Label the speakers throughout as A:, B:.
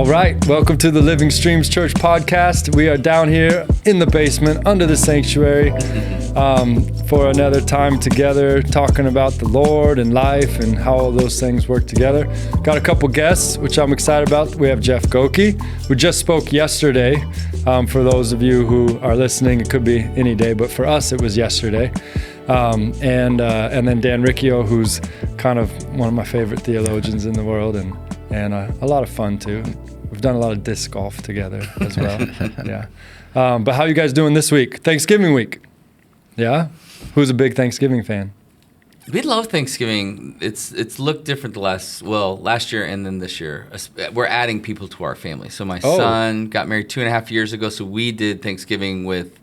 A: All right, welcome to the Living Streams Church podcast. We are down here in the basement under the sanctuary for another time together, talking about the Lord and life and how all those things work together. Got a couple guests, which I'm excited about. We have Jeff Goki, who just spoke yesterday. For those of you who are listening, it could be any day, but for us, it was yesterday. And then Dan Riccio, who's kind of one of my favorite theologians in the world, and a lot of fun too. We've done a lot of disc golf together as well. Yeah. But how you guys doing this week? Thanksgiving week. Yeah? Who's a big Thanksgiving fan?
B: We love Thanksgiving. It's looked different last year and then this year. We're adding people to our family. So my son got married 2.5 years ago, so we did Thanksgiving with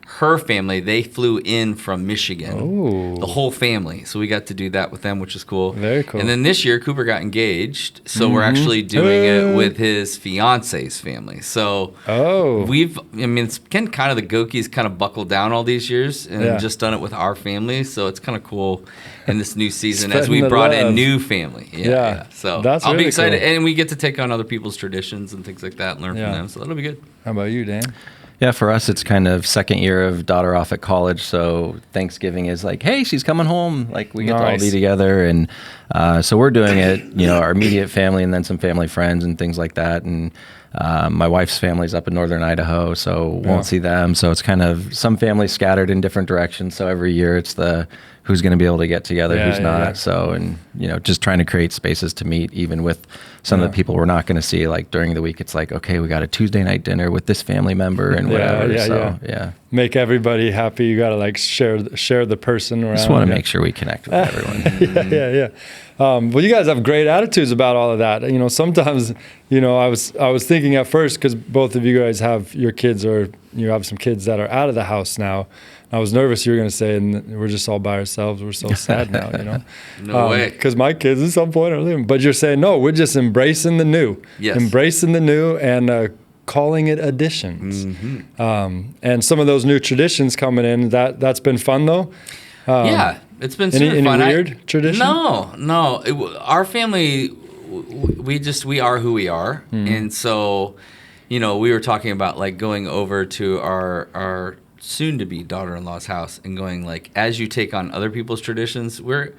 B: her family. They flew in from Michigan, the whole family. So we got to do that with them, which is cool.
A: Very cool.
B: And then this year, Cooper got engaged. So we're actually doing it with his fiance's family. So it's kind of the Gokis kind of buckled down all these years and just done it with our family. So it's kind of cool in this new season as we brought in new family. Yeah. So I'll be excited. Cool. And we get to take on other people's traditions and things like that and learn from them. So that'll be good.
A: How about you, Dan?
C: Yeah, for us, it's kind of second year of daughter off at college. So Thanksgiving is like, hey, she's coming home. Like we get to all be together. And so we're doing it, our immediate family and then some family friends and things like that. And my wife's family's up in northern Idaho, so won't see them. So it's kind of some families scattered in different directions. So every year it's the who's going to be able to get together, who's not. Yeah. So, and, just trying to create spaces to meet, even with some of the people we're not going to see. Like during the week, it's like, okay, we got a Tuesday night dinner with this family member and whatever.
A: Make everybody happy. You got to like share the person around.
C: Just want to make sure we connect with everyone.
A: Yeah. Well, you guys have great attitudes about all of that. Sometimes, I was thinking at first, because both of you guys have your kids, or you have some kids that are out of the house now. I was nervous you were going to say, and we're just all by ourselves. We're so sad now,
B: No way.
A: Because my kids at some point are leaving. But you're saying, no, we're just embracing the new. Yes. Embracing the new and calling it additions. Mm-hmm. And some of those new traditions coming in, that's been fun, though.
B: It's been super fun.
A: Any weird tradition?
B: No. Our family, we are who we are. Mm-hmm. And so, we were talking about like going over to our soon-to-be daughter-in-law's house and going like, as you take on other people's traditions, we're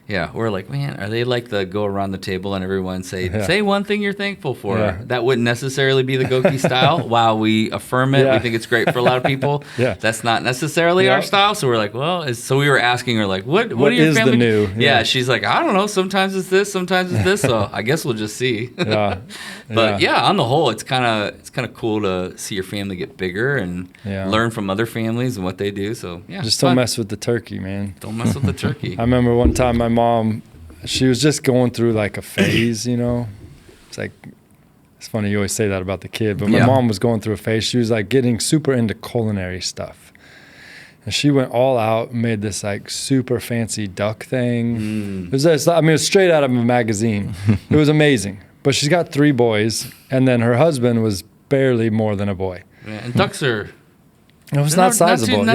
B: like, man, are they like the go around the table and everyone say one thing you're thankful for? Yeah. That wouldn't necessarily be the Goki style. While we affirm it, we think it's great for a lot of people. That's not necessarily our style. So we're like, so we were asking her like, what are your
A: is
B: family?
A: The new?
B: Yeah, she's like, I don't know. Sometimes it's this, sometimes it's this. So I guess we'll just see. But on the whole, it's kind of cool to see your family get bigger and learn from other families and what they do. So
A: just don't mess with the turkey, man.
B: Don't mess with the turkey.
A: I remember one time my mom, she was just going through like a phase, It's like, it's funny you always say that about the kid, but my mom was going through a phase. She was like getting super into culinary stuff. And she went all out and made this like super fancy duck thing. It was straight out of a magazine. It was amazing. But she's got 3 boys, and then her husband was barely more than a boy.
B: Yeah, and ducks are...
A: It was not sizable,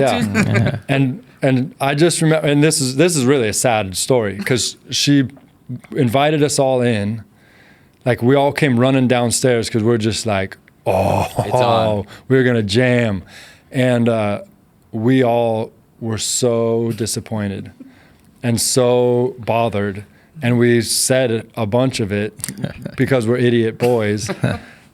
A: And I just remember, and this is really a sad story, because she invited us all in. Like we all came running downstairs because we're just like, we're gonna jam, and we all were so disappointed and so bothered, and we said a bunch of it because we're idiot boys,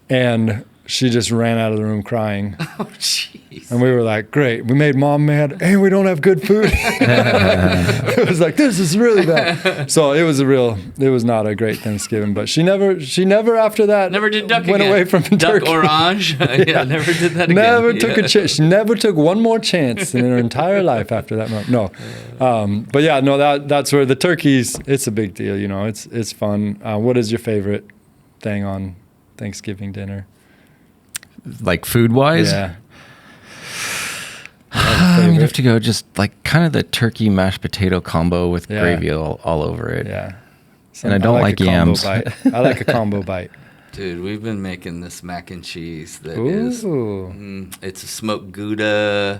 A: and she just ran out of the room crying.
B: Oh, jeez.
A: And we were like, great, we made mom mad, and we don't have good food. It was like, this is really bad. So it was not a great Thanksgiving, but she never after that
B: never did duck
A: went
B: again.
A: Away from
B: duck
A: turkey.
B: Orange. Never did that again.
A: Never took a chance. She never took one more chance in her entire life after that moment. No. But that's where the turkeys, it's a big deal, it's fun. What is your favorite thing on Thanksgiving dinner?
C: Like food-wise?
A: Yeah.
C: We'd have to go just like kind of the turkey mashed potato combo with gravy all over it.
A: Yeah.
C: And I don't like yams.
A: I like a combo bite.
B: Dude, we've been making this mac and cheese that is, it's a smoked Gouda.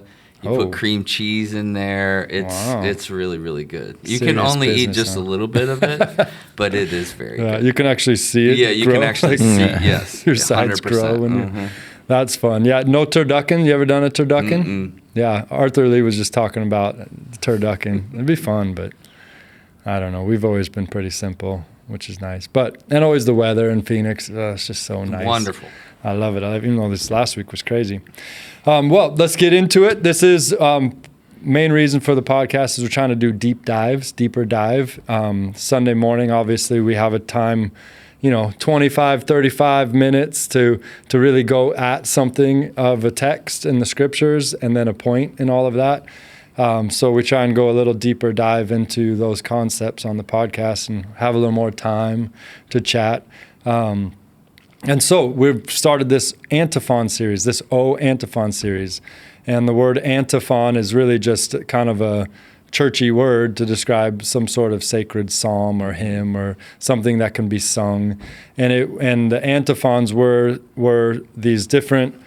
B: You put cream cheese in there. It's really, really good. You can
A: Serious
B: only eat
A: business,
B: just a little bit of it, but it is very good.
A: You can actually see it.
B: Yeah, you
A: grow.
B: can actually see. Yes,
A: Your sides
B: 100%.
A: grow when that's fun. Yeah, no turducken. You ever done a turducken?
B: Mm-mm.
A: Yeah, Arthur Lee was just talking about turducken. It'd be fun, but I don't know. We've always been pretty simple, which is nice. And always the weather in Phoenix, it's just so nice.
B: Wonderful.
A: I love it. Even though this last week was crazy. Well, let's get into it. This is main reason for the podcast is we're trying to do deeper dive. Sunday morning, obviously, we have a time, 25, 35 minutes to really go at something of a text in the scriptures and then a point in all of that. So we try and go a little deeper dive into those concepts on the podcast and have a little more time to chat. And so we've started this Antiphon series, this O Antiphons series. And the word antiphon is really just kind of a churchy word to describe some sort of sacred psalm or hymn or something that can be sung. And the antiphons were these different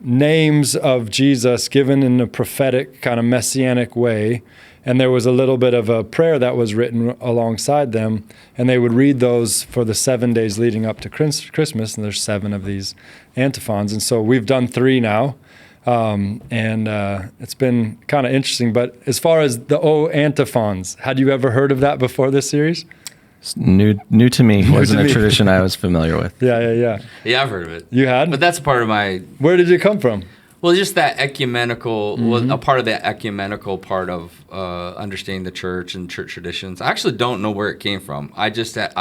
A: names of Jesus given in a prophetic kind of messianic way. And there was a little bit of a prayer that was written alongside them. And they would read those for the 7 days leading up to Christmas. And there's 7 of these antiphons. And so we've done 3 now. It's been kind of interesting. But as far as the O Antiphons, had you ever heard of that before this series?
C: It's new to me. Wasn't a tradition I was familiar with.
A: Yeah.
B: Yeah, I've heard of it.
A: You had?
B: But that's part of my...
A: Where did it come from?
B: Well, just that ecumenical, a part of the ecumenical part of understanding the church and church traditions. I actually don't know where it came from. I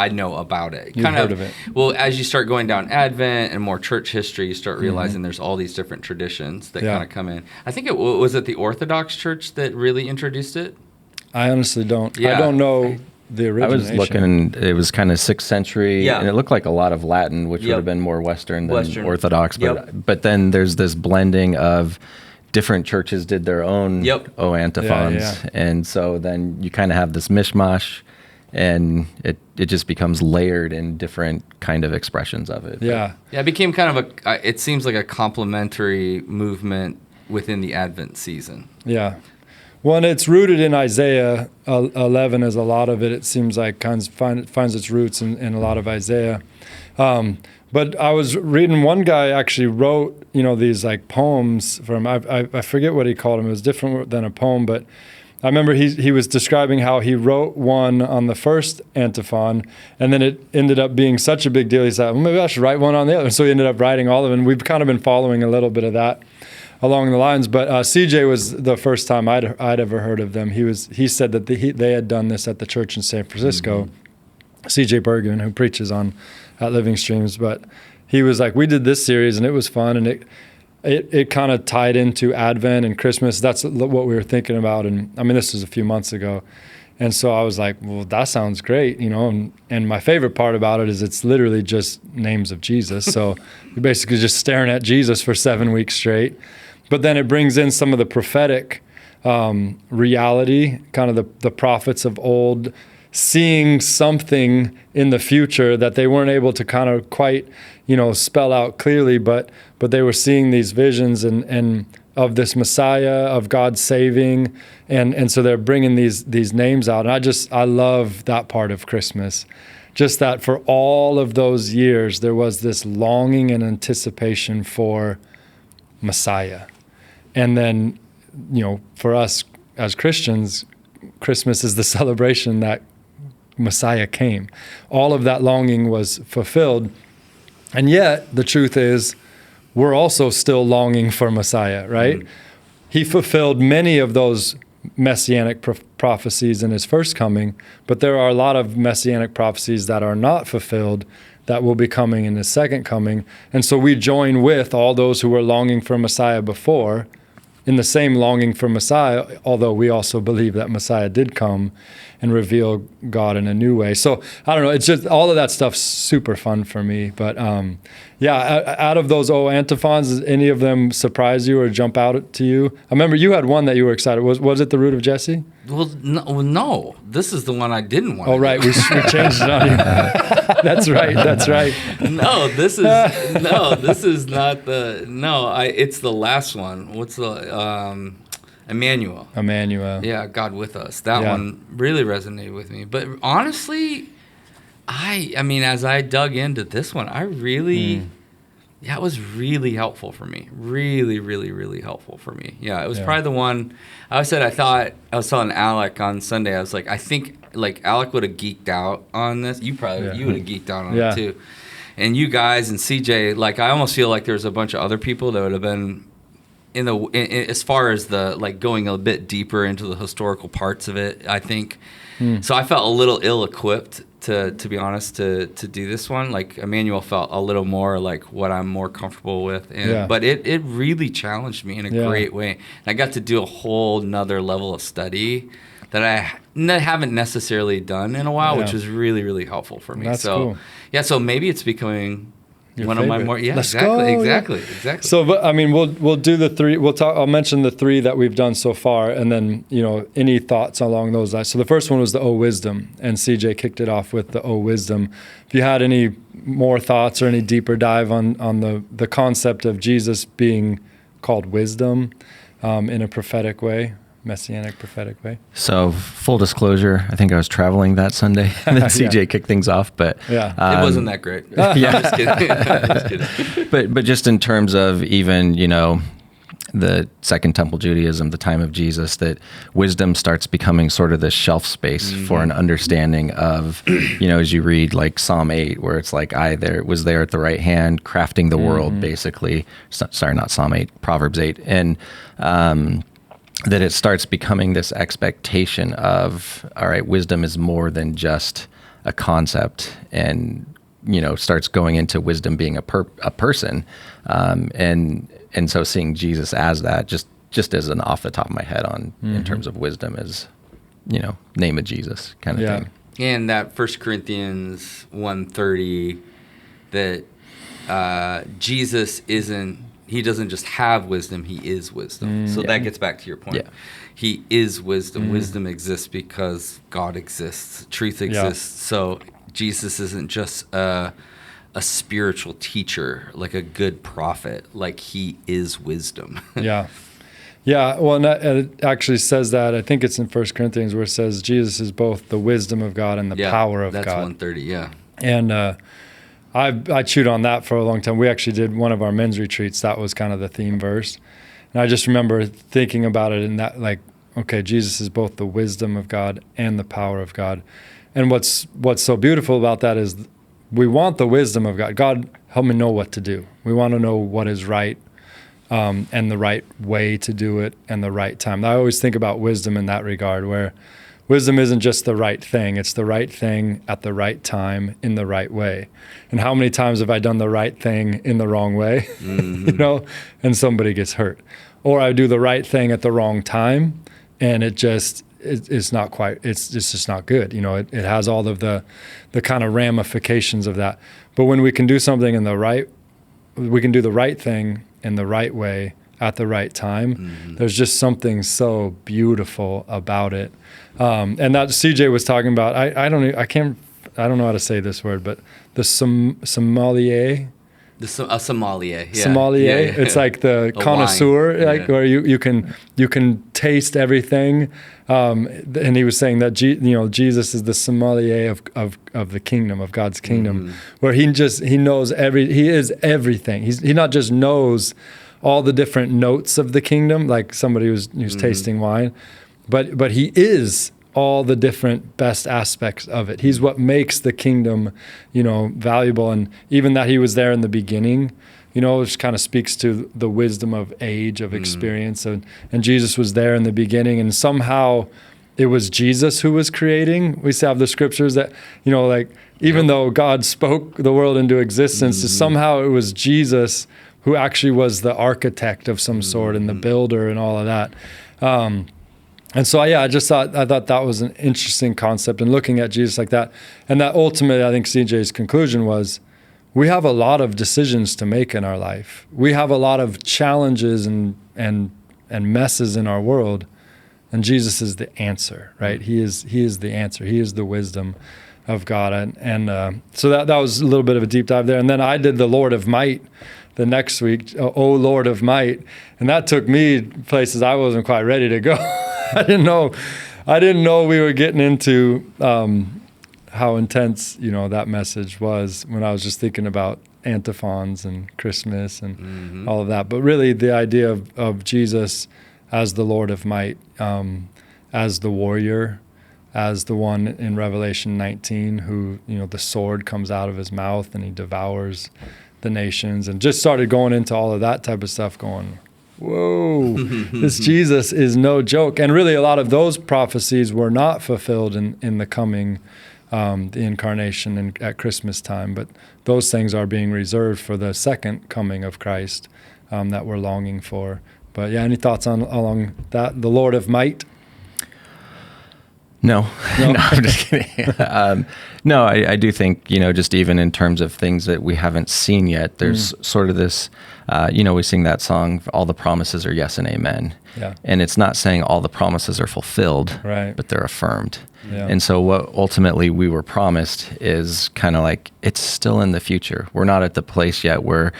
B: know about it.
A: You've heard of it.
B: Well, as you start going down Advent and more church history, you start realizing there's all these different traditions that kind of come in. I think was it the Orthodox Church that really introduced it?
A: I honestly don't.
B: Yeah.
A: I don't know the
C: I
A: origination.
C: was looking, it was kind of 6th century,
B: Yeah.
C: and it looked like a lot of Latin, which would have been more Western than Orthodox. But then there's this blending of different churches did their own O Antiphons.
A: Yeah.
C: And so then you kind of have this mishmash, and it just becomes layered in different kind of expressions of it.
A: Yeah.
B: Yeah, it became kind of it seems like a complementary movement within the Advent season.
A: Yeah. Well, and it's rooted in Isaiah 11 as a lot of it. It seems like finds its roots in a lot of Isaiah. But I was reading, one guy actually wrote, these like poems from, I forget what he called them. It was different than a poem, but I remember he was describing how he wrote one on the first antiphon, and then it ended up being such a big deal. He said, well, maybe I should write one on the other. So he ended up writing all of them. And we've kind of been following a little bit of that along the lines, but CJ was the first time I'd ever heard of them. He said that they had done this at the church in San Francisco. CJ Bergen, who preaches at Living Streams, but he was like, we did this series and it was fun, and it kind of tied into Advent and Christmas. That's what we were thinking about, and I mean this was a few months ago, and so I was like, well, that sounds great, and my favorite part about it is it's literally just names of Jesus. So you're basically just staring at Jesus for 7 weeks straight. But then it brings in some of the prophetic reality, kind of the prophets of old, seeing something in the future that they weren't able to kind of quite, spell out clearly, but they were seeing these visions and of this Messiah, of God saving, and so they're bringing these names out. And I love that part of Christmas. Just that for all of those years, there was this longing and anticipation for Messiah. And then, for us as Christians, Christmas is the celebration that Messiah came. All of that longing was fulfilled. And yet, the truth is, we're also still longing for Messiah, right? Mm-hmm. He fulfilled many of those messianic prophecies in his first coming, but there are a lot of messianic prophecies that are not fulfilled that will be coming in his second coming. And so we join with all those who were longing for Messiah before in the same longing for Messiah, although we also believe that Messiah did come and reveal God in a new way. So I don't know, it's just all of that stuff's super fun for me. But out of those O Antiphons, does any of them surprise you or jump out to you? I remember you had one that you were excited. Was it the Root of Jesse?
B: Well, no, this is the one I didn't want.
A: Oh, right, we changed it on you. That's right.
B: No, this is not the. No, it's the last one. What's the Emmanuel?
A: Emmanuel.
B: Yeah, God with us. That one really resonated with me. But honestly, I mean, as I dug into this one, I really. Yeah, it was really helpful for me. Really, really, really helpful for me. Yeah, it was probably the one. I was telling Alec on Sunday, I was like, I think like Alec would have geeked out on this. You would have geeked out on it too. And you guys and CJ, like I almost feel like there's a bunch of other people that would have been as far as the like going a bit deeper into the historical parts of it, I think. So I felt a little ill-equipped to be honest to do this one. Like Emmanuel felt a little more like what I'm more comfortable with, but it really challenged me in a great way. And I got to do a whole nother level of study that I haven't necessarily done in a while, which was really, really helpful for me.
A: That's cool.
B: So maybe it's becoming
A: your
B: one
A: favorite.
B: Of my more
A: Let's go.
B: exactly.
A: So, but I mean, we'll do the three. I'll mention the three that we've done so far, and then any thoughts along those lines. So the first one was the O Wisdom, and CJ kicked it off with the O Wisdom. If you had any more thoughts or any deeper dive on the concept of Jesus being called wisdom in a prophetic way. Messianic prophetic way.
C: So full disclosure, I think I was traveling that Sunday and then CJ kicked things off, but
B: it wasn't that great.
C: Yeah.
B: I'm just kidding.
C: But just in terms of even, the Second Temple Judaism, the time of Jesus, that wisdom starts becoming sort of this shelf space for an understanding of, as you read like Psalm 8, where it's like, was there at the right hand, crafting the world, basically. Sorry, not Psalm 8, Proverbs 8. And, that it starts becoming this expectation of, all right, wisdom is more than just a concept, and starts going into wisdom being a person, and so seeing Jesus as that, just as an off the top of my head on in terms of wisdom is, name of Jesus kind of thing.
B: And that 1 Corinthians 1:30, that Jesus He doesn't just have wisdom, he is wisdom. So that gets back to your point. Yeah. He is wisdom. Wisdom exists because God exists. Truth exists. So Jesus isn't just a spiritual teacher, like a good prophet. Like he is wisdom.
A: Yeah. Well, and it actually says that. I think it's in 1 Corinthians where it says Jesus is both the wisdom of God and the power of God.
B: That's 130, yeah.
A: And I chewed on that for a long time. We actually did one of our men's retreats. That was kind of the theme verse. And I just remember thinking about it in that, like, okay, Jesus is both the wisdom of God and the power of God. And what's so beautiful about that is we want the wisdom of God. God, help me know what to do. We want to know what is right, and the right way to do it and the right time. I always think about wisdom in that regard, where wisdom isn't just the right thing. It's the right thing at the right time in the right way. And how many times have I done the right thing in the wrong way, and somebody gets hurt? Or I do the right thing at the wrong time, and it's not quite, it's just not good. It has all of the kind of ramifications of that. But when we can do something we can do the right thing in the right way at the right time, there's just something so beautiful about it. And that CJ was talking about, I don't know how to say this word, but the sommelier.
B: A sommelier, yeah.
A: Sommelier, it's like the connoisseur, like where you can taste everything. And he was saying that Jesus is the sommelier of the kingdom, of God's kingdom, where he knows he is everything. He not just knows all the different notes of the kingdom, like somebody who's tasting wine, but he is all the different best aspects of it. He's what makes the kingdom, valuable. And even that he was there in the beginning, which kind of speaks to the wisdom of age, of experience. And Jesus was there in the beginning, and somehow it was Jesus who was creating. We have the scriptures that, even though God spoke the world into existence, somehow it was Jesus who actually was the architect of some sort and the builder and all of that. And so, I thought that was an interesting concept, and looking at Jesus like that. And that ultimately, I think CJ's conclusion was, we have a lot of decisions to make in our life. We have a lot of challenges and messes in our world. And Jesus is the answer, right? He is the answer. He is the wisdom of God. And so that was a little bit of a deep dive there. And then I did the Lord of Might the next week, O Lord of Might. And that took me places I wasn't quite ready to go. I didn't know we were getting into how intense, that message was when I was just thinking about antiphons and Christmas and all of that. But really the idea of Jesus as the Lord of Might, as the warrior, as the one in Revelation 19 who, the sword comes out of his mouth and he devours the nations, and just started going into all of that type of stuff, going, whoa, this Jesus is no joke. And really a lot of those prophecies were not fulfilled in the coming, the incarnation at Christmas time, but those things are being reserved for the second coming of Christ that we're longing for. But yeah, any thoughts along that, the Lord of Might?
C: No, no, I'm just kidding. No, I do think, just even in terms of things that we haven't seen yet, there's sort of this, we sing that song, all the promises are yes and amen.
A: Yeah.
C: And it's not saying all the promises are fulfilled,
A: right,
C: but they're affirmed.
A: Yeah.
C: And so what ultimately we were promised is kind of like, it's still in the future. We're not at the place yet where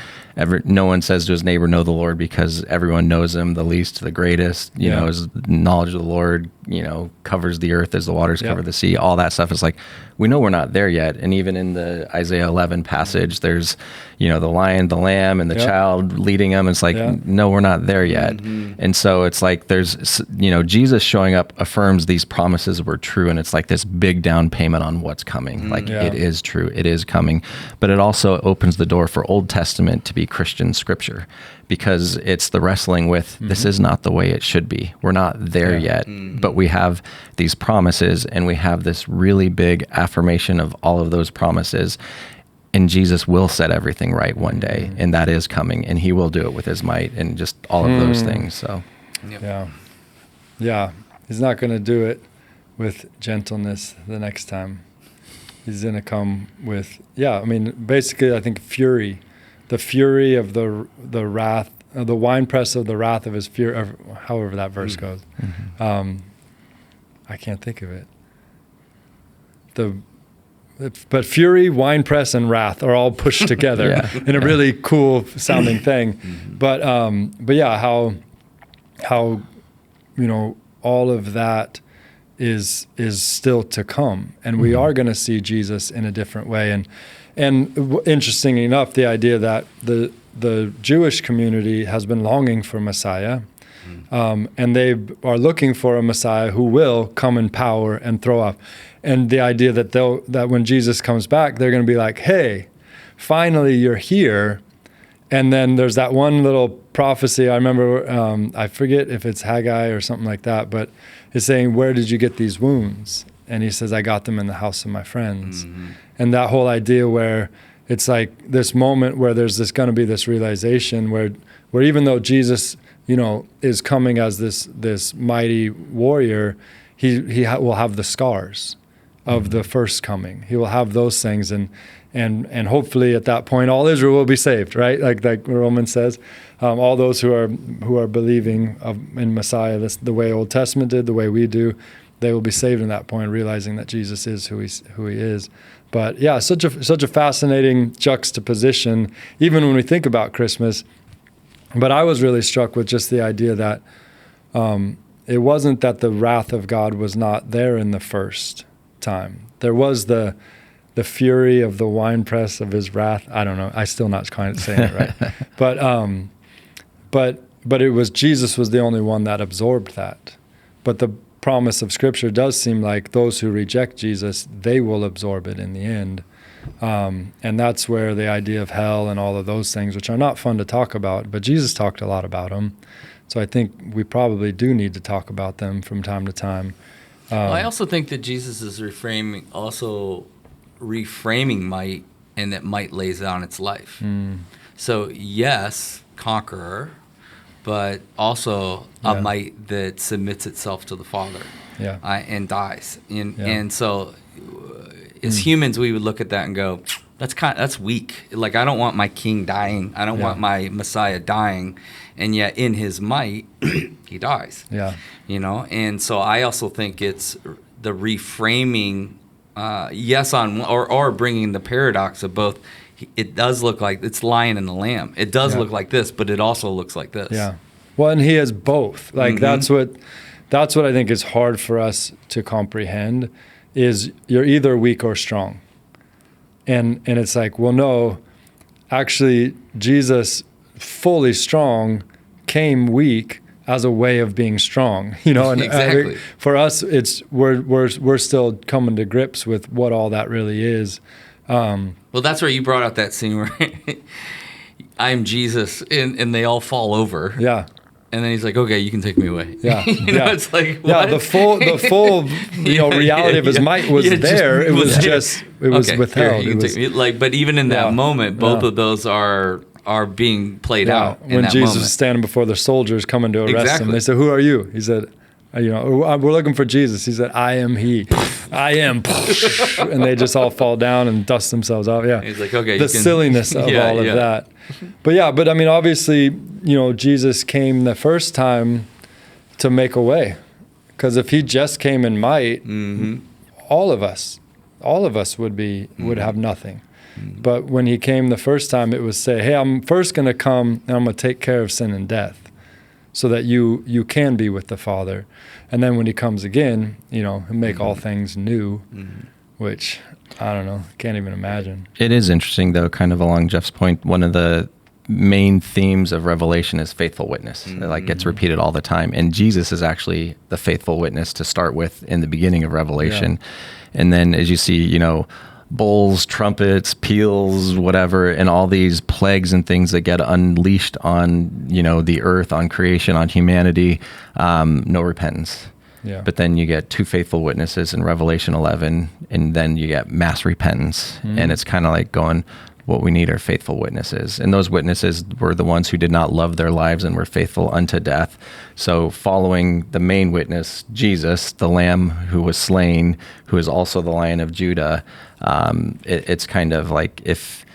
C: no one says to his neighbor, know the Lord, because everyone knows him, the least to the greatest, his knowledge of the Lord, covers the earth as the waters cover the sea. All that stuff is like, we know we're not there yet. And even in the Isaiah 11 passage, there's, the lion, the lamb, and the child leading them. It's like, no, we're not there yet. And so it's like, there's, Jesus showing up affirms these promises were true. And it's like this big down payment on what's coming. It is true. It is coming. But it also opens the door for Old Testament to be Christian scripture, because it's the wrestling with this is not the way it should be. We're not there yet, but we have these promises, and we have this really big affirmation of all of those promises. And Jesus will set everything right one day, and that is coming, and he will do it with his might and just all of those things. So,
A: yeah, he's not going to do it with gentleness the next time. He's going to come with, basically I think fury. The fury of the wrath, the winepress of the wrath of his fury, or however that verse goes. I can't think of it. But fury, winepress, and wrath are all pushed together in a really cool sounding thing. But yeah, how all of that is still to come, and we are going to see Jesus in a different way. And interestingly enough, the idea that the Jewish community has been longing for Messiah, and they are looking for a Messiah who will come in power and throw off. And the idea that when Jesus comes back, they're going to be like, hey, finally you're here. And then there's that one little prophecy. I remember, I forget if it's Haggai or something like that, but it's saying, where did you get these wounds? And he says, I got them in the house of my friends. And that whole idea where it's like this moment where there's going to be this realization where even though Jesus, is coming as this mighty warrior, he will have the scars of the first coming. He will have those things, and hopefully at that point all Israel will be saved, right? Like Romans says, all those who are believing in Messiah, that's the way Old Testament did, the way we do, they will be saved in that point, realizing that Jesus is who he is. But yeah, such a fascinating juxtaposition, even when we think about Christmas. But I was really struck with just the idea that it wasn't that the wrath of God was not there in the first time. There was the fury of the winepress of his wrath. I don't know. I still not quite saying it right. But it was Jesus was the only one that absorbed that. But the promise of Scripture does seem like those who reject Jesus, they will absorb it in the end. And that's where the idea of hell and all of those things, which are not fun to talk about, but Jesus talked a lot about them. So I think we probably do need to talk about them from time to time.
B: I also think that Jesus is reframing might, and that might lays down its life. So yes, conqueror, but also a might that submits itself to the Father and dies. And so as humans, we would look at that and go, that's weak. Like, I don't want my king dying. I don't want my Messiah dying. And yet in his might, he dies.
A: Yeah.
B: You know? And so I also think it's the reframing, or bringing the paradox of both. It does look like it's lion and the lamb. It does look like this, but it also looks like this.
A: Yeah. Well, and he has both. Like, that's what I think is hard for us to comprehend, is you're either weak or strong. And it's like, well, no, actually, Jesus, fully strong, came weak as a way of being strong, you know. And
B: exactly.
A: For us, it's we're still coming to grips with what all that really is.
B: Well, that's where you brought out that scene where I'm Jesus, and they all fall over.
A: Yeah.
B: And then he's like, "Okay, you can take me away."
A: Yeah,
B: it's like, what?
A: Yeah, the full reality of his might was there. It was withheld.
B: Here, you can take me. Like, but even in that moment, both of those are being played out.
A: When Jesus was standing before the soldiers coming to arrest him, they said, "Who are you?" He said, "We're looking for Jesus." He said, "I am he. I am." And they just all fall down and dust themselves off. Yeah.
B: He's like, "Okay."
A: The silliness of all of that. But I mean, obviously, Jesus came the first time to make a way, because if he just came in might, all of us would have nothing. But when he came the first time, it was say, "Hey, I'm first going to come and I'm going to take care of sin and death, so that you can be with the Father." And then when he comes again, he'll make all things new, which I don't know, can't even imagine.
C: It is interesting, though, kind of along Jeff's point, one of the main themes of Revelation is faithful witness. It like gets repeated all the time. And Jesus is actually the faithful witness to start with in the beginning of Revelation. Yeah. And then as you see, bowls, trumpets, peals, whatever, and all these plagues and things that get unleashed on, the earth, on creation, on humanity, no repentance.
A: Yeah.
C: But then you get two faithful witnesses in Revelation 11, and then you get mass repentance. And it's kind of like going, what we need are faithful witnesses. And those witnesses were the ones who did not love their lives and were faithful unto death. So following the main witness, Jesus, the Lamb who was slain, who is also the Lion of Judah, it's kind of like if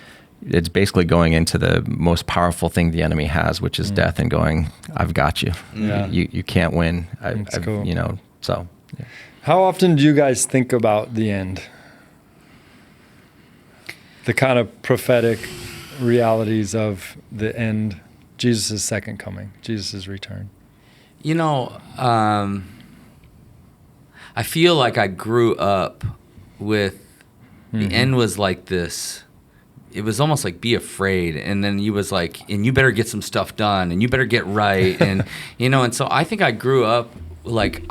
C: it's basically going into the most powerful thing the enemy has, which is death, and going, I've got you.
A: Yeah.
C: You can't win.
A: That's cool.
C: So. Yeah.
A: How often do you guys think about the end? The kind of prophetic realities of the end, Jesus' second coming, Jesus' return.
B: I feel like I grew up with the end was like this. It was almost like be afraid, and then you was like, and you better get some stuff done, and you better get right, and and so I think I grew up like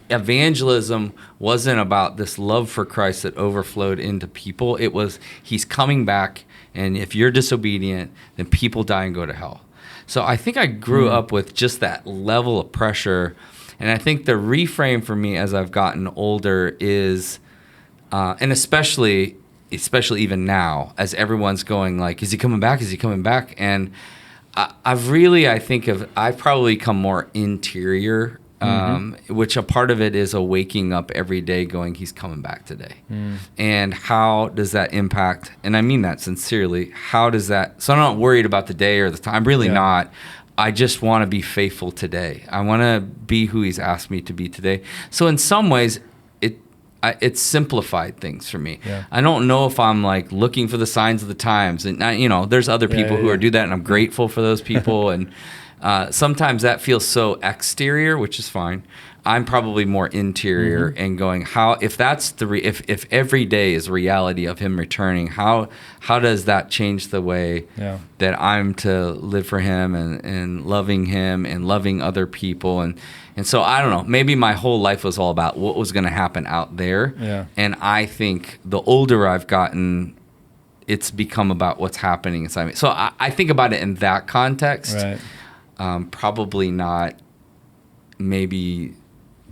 B: evangelism wasn't about this love for Christ that overflowed into people. It was he's coming back, and if you're disobedient, then people die and go to hell. So I think I grew up with just that level of pressure, and I think the reframe for me as I've gotten older is, and especially even now, as everyone's going like, is he coming back? Is he coming back? And I've probably become more interior, which a part of it is a waking up every day going, he's coming back today. And how does that impact, and I mean that sincerely, so I'm not worried about the day or the time. I'm really not. I just want to be faithful today. I want to be who he's asked me to be today. So in some ways, it's simplified things for me. Yeah. I don't know if I'm like looking for the signs of the times, and there's other people who do that, and I'm grateful for those people. And sometimes that feels so exterior, which is fine. I'm probably more interior and going, if that's if every day is reality of him returning, how does that change the way that I'm to live for him and loving him and loving other people? And so I don't know, maybe my whole life was all about what was going to happen out there. Yeah. And I think the older I've gotten, it's become about what's happening inside me. So I think about it in that context. Right. Probably not maybe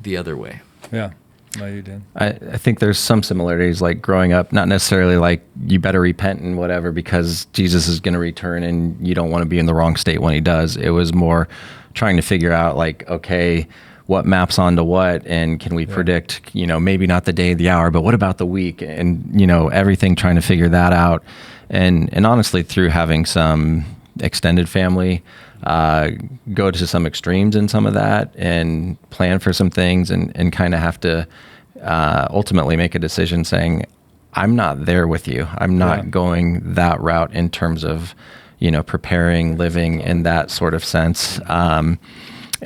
B: the other way.
A: Yeah. No, you did.
C: I think there's some similarities, like growing up, not necessarily like you better repent and whatever because Jesus is going to return and you don't want to be in the wrong state when he does. It was more trying to figure out like, okay, what maps onto what, and can we predict, maybe not the day, the hour, but what about the week, and everything, trying to figure that out. And honestly, through having some extended family, go to some extremes in some of that, and plan for some things, and kind of have to ultimately make a decision saying, I'm not there with you. I'm not going that route in terms of, preparing, living in that sort of sense.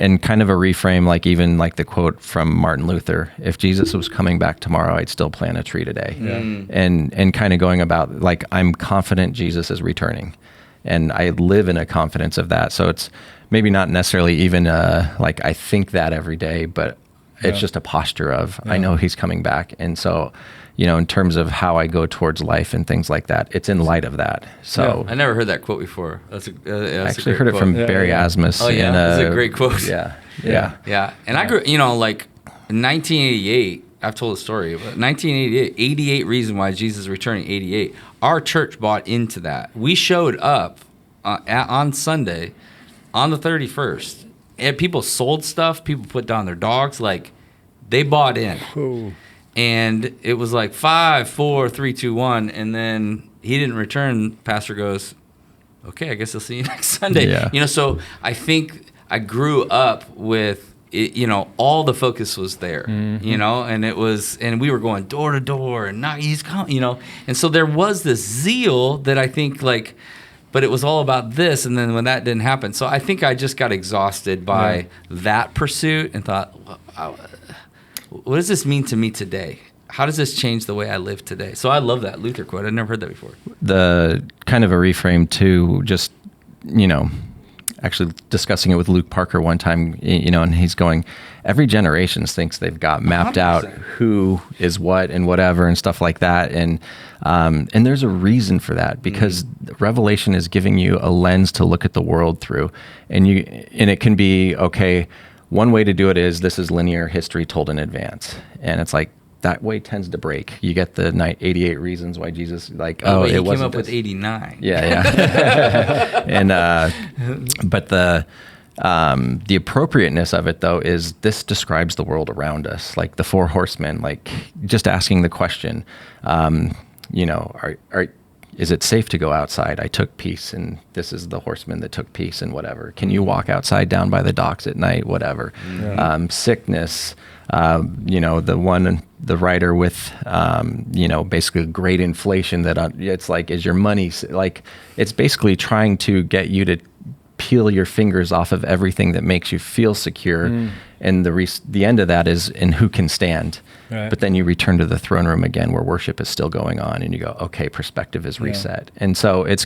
C: And kind of a reframe, like even like the quote from Martin Luther, if Jesus was coming back tomorrow, I'd still plant a tree today. And kind of going about like, I'm confident Jesus is returning, and I live in a confidence of that. So it's maybe not necessarily even like I think that every day, but it's just a posture of, I know he's coming back. And so, in terms of how I go towards life and things like that, it's in light of that. So
B: I never heard that quote before. That's
C: I actually heard it from Barry Asmus.
B: Oh yeah, that's a great quote.
C: Yeah.
B: And I grew, like in 1988, I've told the story, but 1988, 88 reason why Jesus is returning, 88. Our church bought into that. We showed up on Sunday, on the 31st, and people sold stuff. People put down their dogs. Like, they bought in.
A: Ooh.
B: And it was like 5, 4, 3, 2, 1, and then he didn't return. Pastor goes, okay, I guess I'll see you next Sunday.
C: Yeah.
B: So I think I grew up with it, all the focus was there, and it was, and we were going door to door, and now he's coming, and so there was this zeal that I think but it was all about this, and then when that didn't happen, so I think I just got exhausted by that pursuit and thought, what does this mean to me today? How does this change the way I live today? So I love that Luther quote. I'd never heard that before.
C: The kind of a reframe too, just, actually discussing it with Luke Parker one time, and he's going, every generation thinks they've got mapped 100%. Out who is what and whatever and stuff like that. And there's a reason for that, because Revelation is giving you a lens to look at the world through, and it can be, okay, one way to do it is this is linear history told in advance. And it's like, that way tends to break. You get the 88 reasons why Jesus, like,
B: wait,
C: it
B: wasn't came up
C: this.
B: with 89.
C: Yeah. And, but the appropriateness of it though, is this describes the world around us. Like the four horsemen, like just asking the question, is it safe to go outside? I took peace, and this is the horseman that took peace and whatever. Can you walk outside down by the docks at night? Whatever. Sickness, the writer with, basically great inflation that it's like, is your money, like, it's basically trying to get you to peel your fingers off of everything that makes you feel secure. And the end of that is in who can stand. Right. But then you return to the throne room again, where worship is still going on, and you go, okay, perspective is reset. And so it's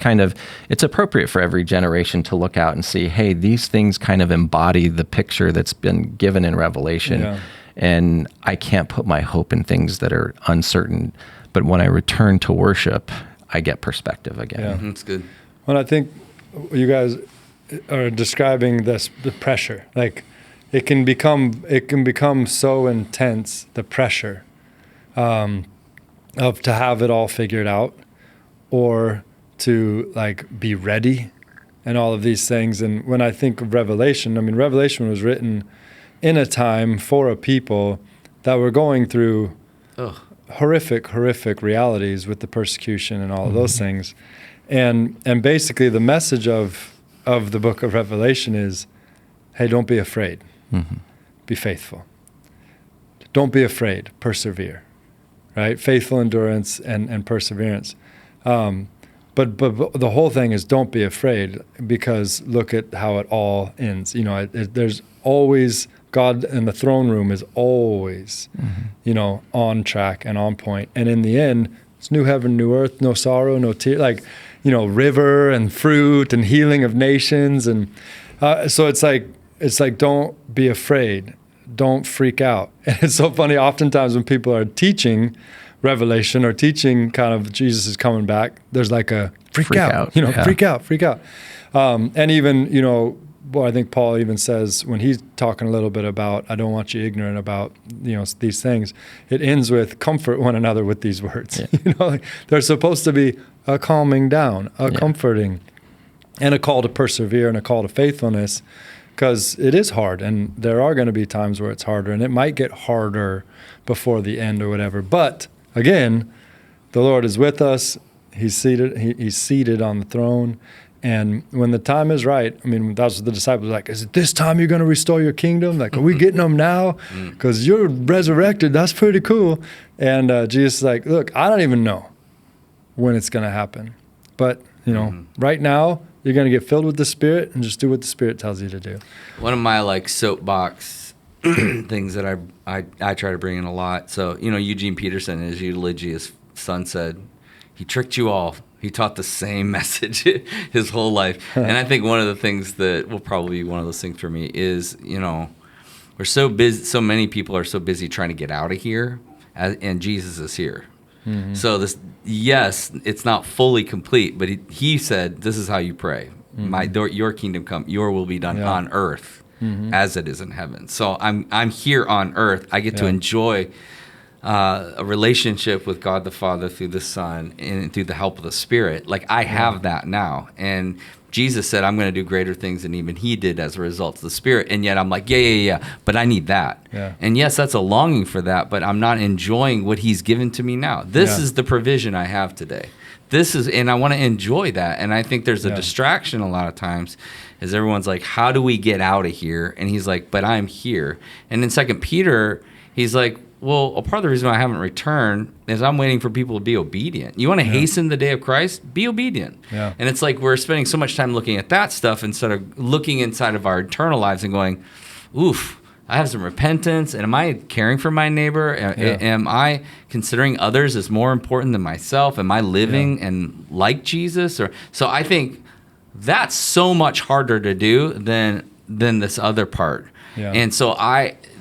C: appropriate for every generation to look out and see, hey, these things kind of embody the picture that's been given in Revelation. And I can't put my hope in things that are uncertain. But when I return to worship, I get perspective again.
B: Yeah, that's good.
A: Well, I think you guys are describing the pressure. Like, it can become so intense, the pressure of to have it all figured out, or to like be ready, and all of these things. And when I think of Revelation, Revelation was written in a time for a people that were going through horrific realities with the persecution and all of those things. And basically the message of the book of Revelation is, hey, don't be afraid. Be faithful. Don't be afraid. Persevere. Right? Faithful endurance and perseverance. But the whole thing is, don't be afraid, because look at how it all ends. There's always, God in the throne room is always, on track and on point. And in the end, it's new heaven, new earth, no sorrow, no tear, river and fruit and healing of nations. And so it's like, don't be afraid. Don't freak out. And it's so funny, oftentimes when people are teaching Revelation or teaching kind of Jesus is coming back, there's like a freak out. Freak out. And even, I think Paul even says, when he's talking a little bit about, I don't want you ignorant about, these things, it ends with comfort one another with these words. Yeah. There's supposed to be a calming down, a comforting, and a call to persevere and a call to faithfulness. because it is hard, and there are going to be times where it's harder, and it might get harder before the end or whatever. But again, the Lord is with us. He's seated. He's seated on the throne. And when the time is right, I mean, that's what the disciples were like, is it this time you're going to restore your kingdom? Like, are we getting them now? Because you're resurrected. That's pretty cool. And Jesus is like, look, I don't even know when it's going to happen. But, right now, you're going to get filled with the Spirit and just do what the Spirit tells you to do.
B: One of my, soapbox things that I try to bring in a lot. So, Eugene Peterson, his eulogy, his son said, he tricked you all. He taught the same message his whole life. And I think one of the things that will probably be one of those things for me is, we're so busy, so many people are so busy trying to get out of here, and Jesus is here. Mm-hmm. So yes, it's not fully complete, but he said, this is how you pray. Mm-hmm. Your kingdom come, your will be done on earth as it is in heaven. So I'm here on earth. I get to enjoy a relationship with God the Father through the Son and through the help of the Spirit. Like, I have that now. And Jesus said, I'm going to do greater things than even he did as a result of the Spirit. And yet I'm like, yeah, but I need that. Yeah. And yes, that's a longing for that, but I'm not enjoying what he's given to me now. This is the provision I have today. And I want to enjoy that. And I think there's a distraction a lot of times, as everyone's like, how do we get out of here? And he's like, but I'm here. And in 2 Peter, he's like, well, a part of the reason why I haven't returned is I'm waiting for people to be obedient. You want to hasten the day of Christ? Be obedient. Yeah. And it's like we're spending so much time looking at that stuff instead of looking inside of our eternal lives and going, oof, I have some repentance. And am I caring for my neighbor? Am I considering others as more important than myself? Am I living and like Jesus? So I think that's so much harder to do than this other part. Yeah. And so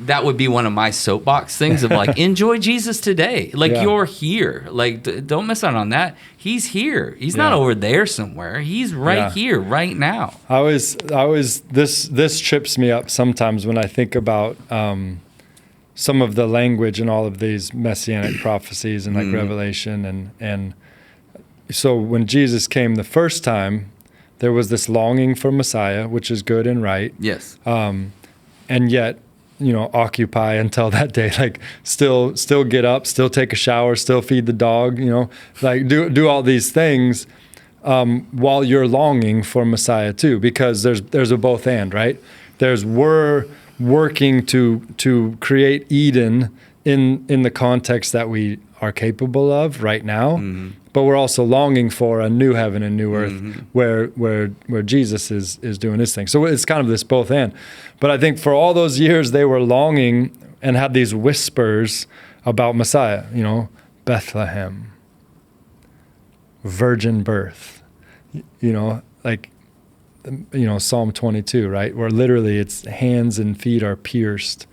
B: that would be one of my soapbox things of like, enjoy Jesus today. Like, you're here. Like, don't miss out on that. He's here. He's not over there somewhere. He's right here, right now.
A: I always this trips me up sometimes when I think about some of the language in all of these messianic prophecies and like Revelation. And so when Jesus came the first time, there was this longing for Messiah, which is good and right.
B: Yes.
A: And yet, occupy until that day, like still get up, still take a shower, still feed the dog, like do all these things while you're longing for Messiah too, because there's a both and, right? We're working to create Eden in the context that we are capable of right now, but we're also longing for a new heaven and new earth where Jesus is doing his thing. So it's kind of this both and. But I think for all those years they were longing and had these whispers about Messiah, Bethlehem, virgin birth, Psalm 22, right? Where literally it's hands and feet are pierced.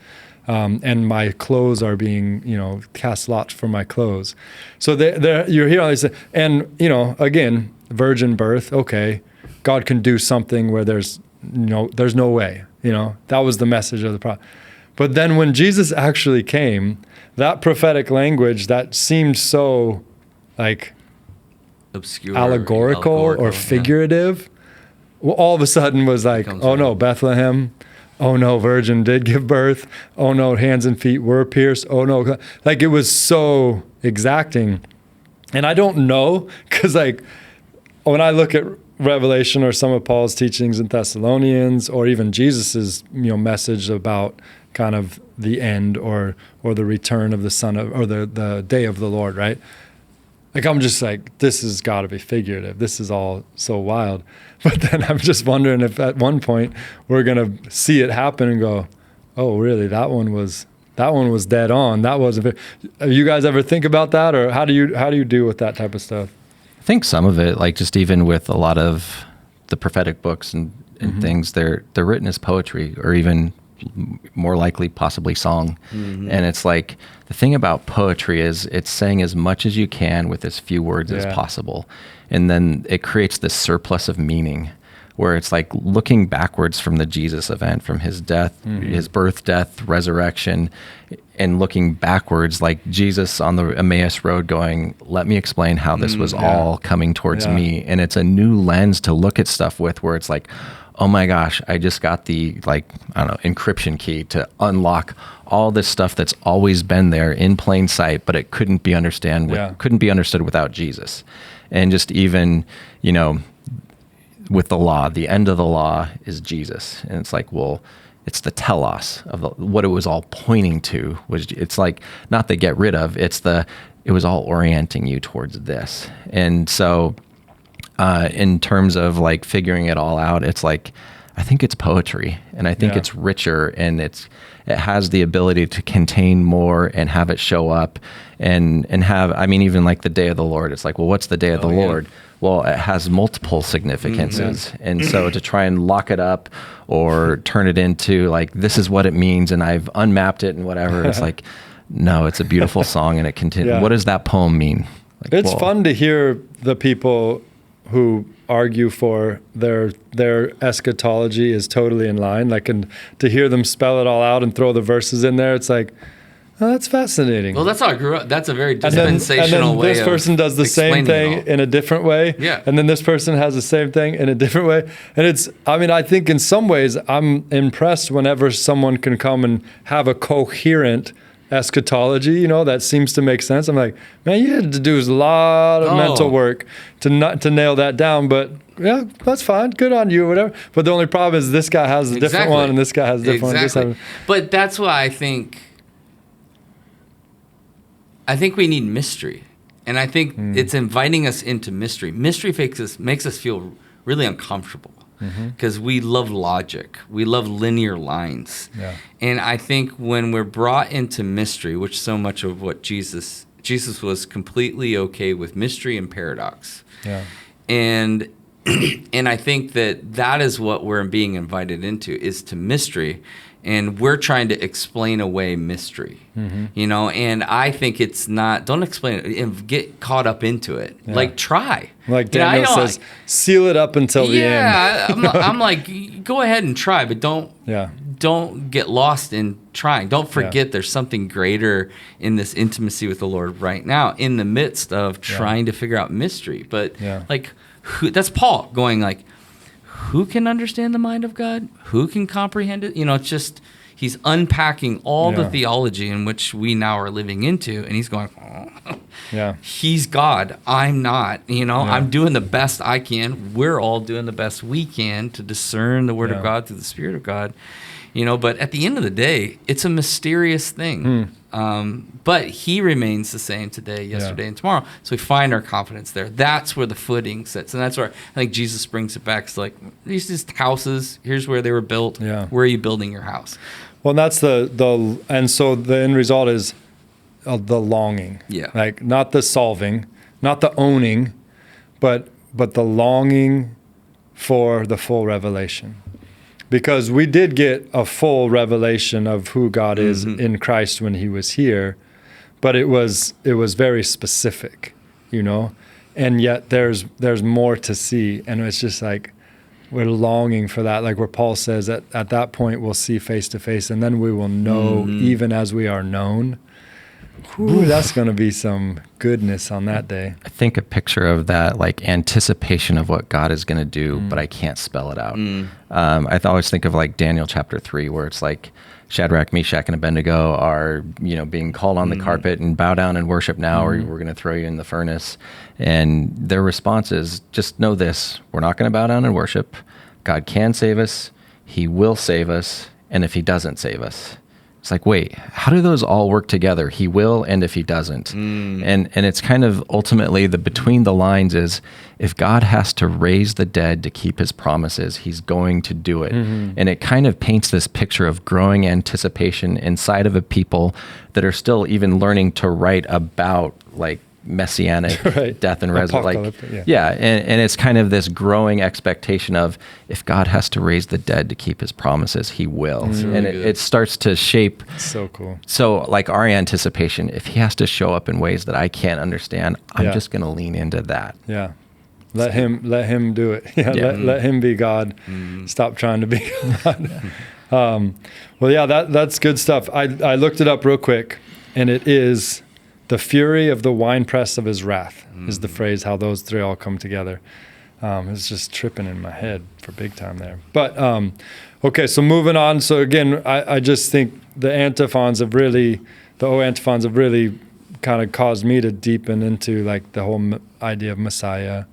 A: And my clothes are being, cast lots for my clothes. So you're hearing all these things. And, again, virgin birth, okay, God can do something where there's no way, that was the message of the prophet. But then when Jesus actually came, that prophetic language that seemed so like
B: obscure,
A: allegorical or figurative, well, all of a sudden was like, no, Bethlehem. Oh no, virgin did give birth. Oh no, hands and feet were pierced. Oh no, like it was so exacting. And I don't know, because like when I look at Revelation or some of Paul's teachings in Thessalonians, or even Jesus's message about kind of the end or the return of the Son or the day of the Lord, right? Like I'm just like, this has got to be figurative. This is all so wild. But then I'm just wondering if at one point we're going to see it happen and go, oh, really? That one was dead on. That wasn't. You guys ever think about that, or how do you deal with that type of stuff?
C: I think some of it, like just even with a lot of the prophetic books and things, they're written as poetry, or even more likely possibly song. And it's like, the thing about poetry is it's saying as much as you can with as few words as possible. And then it creates this surplus of meaning where it's like looking backwards from the Jesus event, from his death, his birth, death, resurrection, and looking backwards like Jesus on the Emmaus Road going, let me explain how this was all coming towards me. And it's a new lens to look at stuff with, where it's like, oh my gosh, I just got the encryption key to unlock all this stuff that's always been there in plain sight, but it couldn't be understood without Jesus. And just even, with the law, the end of the law is Jesus. And it's like, well, it's the telos of what it was all pointing to. It's like, not the get rid of, it was all orienting you towards this. And so in terms of like figuring it all out, it's like, I think it's poetry, and I think it's richer, and it has the ability to contain more and have it show up and have, even like the day of the Lord, it's like, well, what's the day of the Lord? Well, it has multiple significances. And so to try and lock it up or turn it into like, this is what it means, and I've unmapped it and whatever, it's like, no, it's a beautiful song, and it continues. Yeah. What does that poem mean? Like,
A: it's fun to hear the people who argue for their eschatology is totally in line, and to hear them spell it all out and throw the verses in there, it's like, oh, that's fascinating.
B: Well, that's how I grew up. That's a very dispensational way.
A: This person does the same thing in a different way.
B: Yeah.
A: And then this person has the same thing in a different way. And I think in some ways I'm impressed whenever someone can come and have a coherent eschatology, that seems to make sense. I'm like, man, you had to do a lot of mental work to nail that down, but yeah, that's fine. Good on you, whatever. But the only problem is this guy has a different one and this guy has a different one.
B: But that's why I think we need mystery. And I think it's inviting us into mystery. Mystery makes us feel really uncomfortable. Because we love logic. We love linear lines. Yeah. And I think when we're brought into mystery, which so much of what Jesus was completely okay with mystery and paradox. Yeah. And I think that is what we're being invited into, is to mystery. And we're trying to explain away mystery, and I think it's not, don't explain it and get caught up into it. Yeah. Try.
A: Like Daniel says, seal it up until the end.
B: Yeah, I'm like, go ahead and try, but don't get lost in trying. Don't forget there's something greater in this intimacy with the Lord right now in the midst of trying to figure out mystery. But that's Paul going like, who can understand the mind of God? Who can comprehend it? It's just, he's unpacking all the theology in which we now are living into, and he's going, he's God, I'm not. I'm doing the best I can. We're all doing the best we can to discern the Word of God through the Spirit of God. But at the end of the day, it's a mysterious thing. But he remains the same today, yesterday, and tomorrow. So we find our confidence there. That's where the footing sits. And that's where I think Jesus brings it back. It's like, these just houses, here's where they were built. Yeah. Where are you building your house?
A: Well, and that's and so the end result is the longing. Yeah. Like, not the solving, not the owning, but the longing for the full revelation. Because we did get a full revelation of who God is in Christ when he was here, but it was very specific, and yet there's more to see. And it's just like, we're longing for that. Like where Paul says that at that point we'll see face to face, and then we will know even as we are known. Ooh, that's going to be some goodness on that day.
C: I think a picture of that, like anticipation of what God is going to do, but I can't spell it out. I always think of like Daniel chapter 3, where it's like Shadrach, Meshach, and Abednego are, being called on the carpet and bow down and worship now, or we're going to throw you in the furnace. And their response is, just know this, we're not going to bow down and worship. God can save us. He will save us. And if he doesn't save us, it's like, wait, how do those all work together? He will, and if he doesn't. And it's kind of ultimately the between the lines is, if God has to raise the dead to keep his promises, he's going to do it. And it kind of paints this picture of growing anticipation inside of a people that are still even learning to write about like messianic death and resurrection. And it's kind of this growing expectation of, if God has to raise the dead to keep his promises, he will. And it starts to shape.
A: So cool.
C: So like our anticipation, if he has to show up in ways that I can't understand, I'm just going to lean into that.
A: Yeah. Let him do it. Let him be God. Stop trying to be God. That's good stuff. I looked it up real quick, and it is the fury of the winepress of his wrath is the phrase, how those three all come together. It's just tripping in my head for big time there. But okay, so moving on. So again, I just think the O Antiphons have really kind of caused me to deepen into like the whole idea of Messiah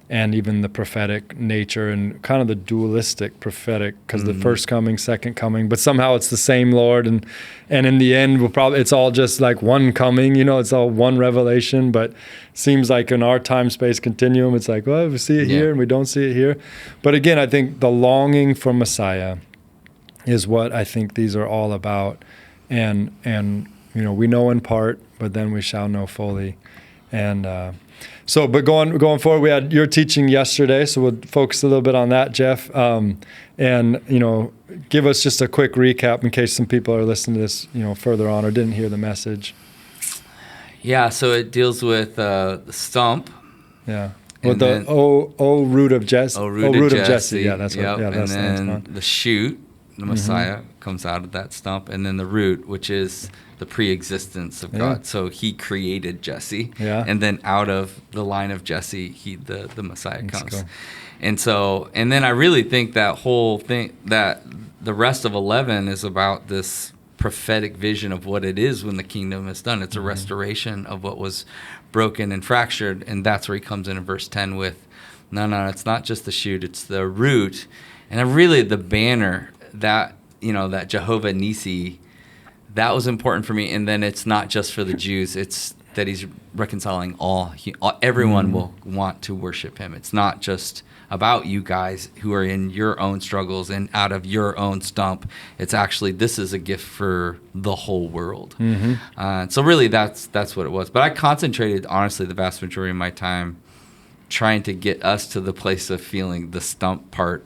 A: and even the prophetic nature and kind of the dualistic prophetic, because the first coming, second coming, but somehow it's the same Lord, and in the end it's all just like one coming, it's all one revelation. But seems like in our time space continuum, it's like, well, we see it here and we don't see it here. But again, I think the longing for Messiah is what I think these are all about, and we know in part, but then we shall know fully. And but going forward, we had your teaching yesterday, so we'll focus a little bit on that, Jeff. And give us just a quick recap in case some people are listening to this, further on or didn't hear the message.
B: Yeah, so it deals with the stump.
A: Yeah. With the root of Jesse. Root of Jesse. Yeah, that's what. Yeah, that's
B: and then the shoot, the Messiah, comes out of that stump, and then the root, which is the pre-existence of God. So he created Jesse, and then out of the line of Jesse, the Messiah comes. Cool. And then I really think that whole thing, that the rest of 11 is about this prophetic vision of what it is when the kingdom is done. It's a restoration of what was broken and fractured, and that's where he comes in verse 10 with, no, it's not just the shoot, it's the root. And really the banner, that, that Jehovah Nissi, that was important for me. And then it's not just for the Jews, it's that he's reconciling everyone will want to worship him. It's not just about you guys who are in your own struggles and out of your own stump. It's actually, this is a gift for the whole world. So really that's what it was. But I concentrated, honestly, the vast majority of my time trying to get us to the place of feeling the stump part.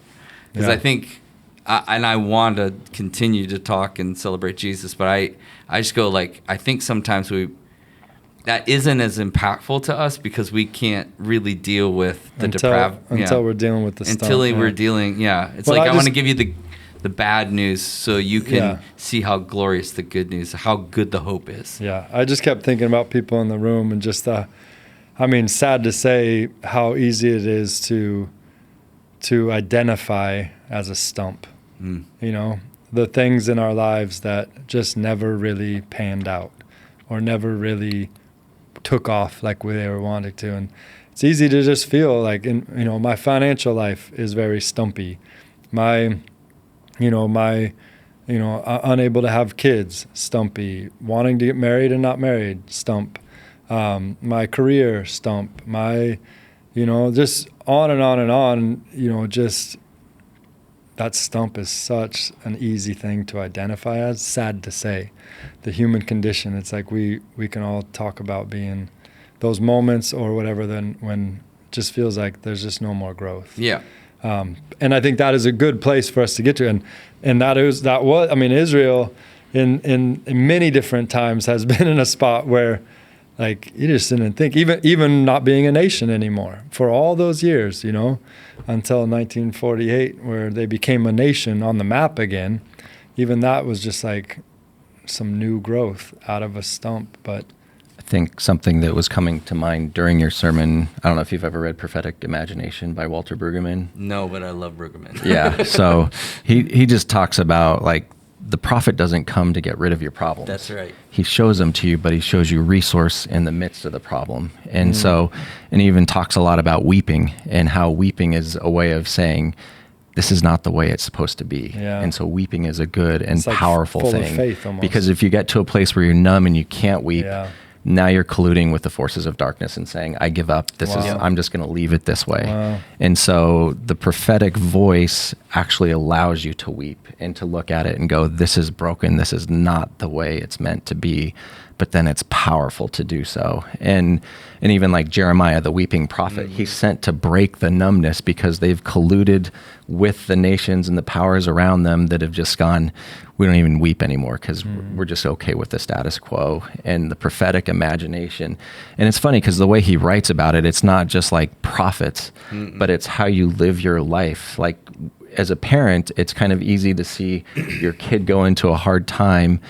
B: Because I think, and I want to continue to talk and celebrate Jesus, but I just go like, I think sometimes that isn't as impactful to us because we can't really deal with the depraved.
A: Until we're dealing with the stump.
B: Until we're dealing, It's like I want to give you the bad news so you can see how glorious the good news, how good the hope is.
A: Yeah, I just kept thinking about people in the room and just, sad to say how easy it is to identify as a stump. The things in our lives that just never really panned out or never really took off like they were wanting to. And it's easy to just feel like, my financial life is very stumpy. My unable to have kids, stumpy. Wanting to get married and not married, stump. My career, stump. My, just on and on and on, just that stump is such an easy thing to identify as. Sad to say, the human condition. It's like we can all talk about being those moments or whatever. Then when it just feels like there's just no more growth.
B: Yeah.
A: And I think that is a good place for us to get to. And Israel in many different times has been in a spot where, like, you just didn't think, even not being a nation anymore for all those years, until 1948, where they became a nation on the map again. Even that was just like some new growth out of a stump. But
C: I think something that was coming to mind during your sermon, I don't know if you've ever read Prophetic Imagination by Walter Brueggemann.
B: No, but I love Brueggemann.
C: Yeah, so he just talks about, like, the prophet doesn't come to get rid of your problems.
B: That's right.
C: He shows them to you, but he shows you resource in the midst of the problem. And and he even talks a lot about weeping and how weeping is a way of saying, this is not the way it's supposed to be.
A: Yeah.
C: And so weeping is a good and
A: it's like
C: powerful
A: full
C: thing.
A: Of faith almost.
C: Because if you get to a place where you're numb and you can't weep, now you're colluding with the forces of darkness and saying, I give up. I'm just going to leave it this way.
A: Wow.
C: And so the prophetic voice actually allows you to weep and to look at it and go, this is broken. This is not the way it's meant to be. But then it's powerful to do so. And even like Jeremiah, the weeping prophet, he's sent to break the numbness because they've colluded with the nations and the powers around them that have just gone, we don't even weep anymore because we're just okay with the status quo. And the prophetic imagination. And it's funny because the way he writes about it, it's not just like prophets, but it's how you live your life. Like, as a parent, it's kind of easy to see your kid go into a hard time,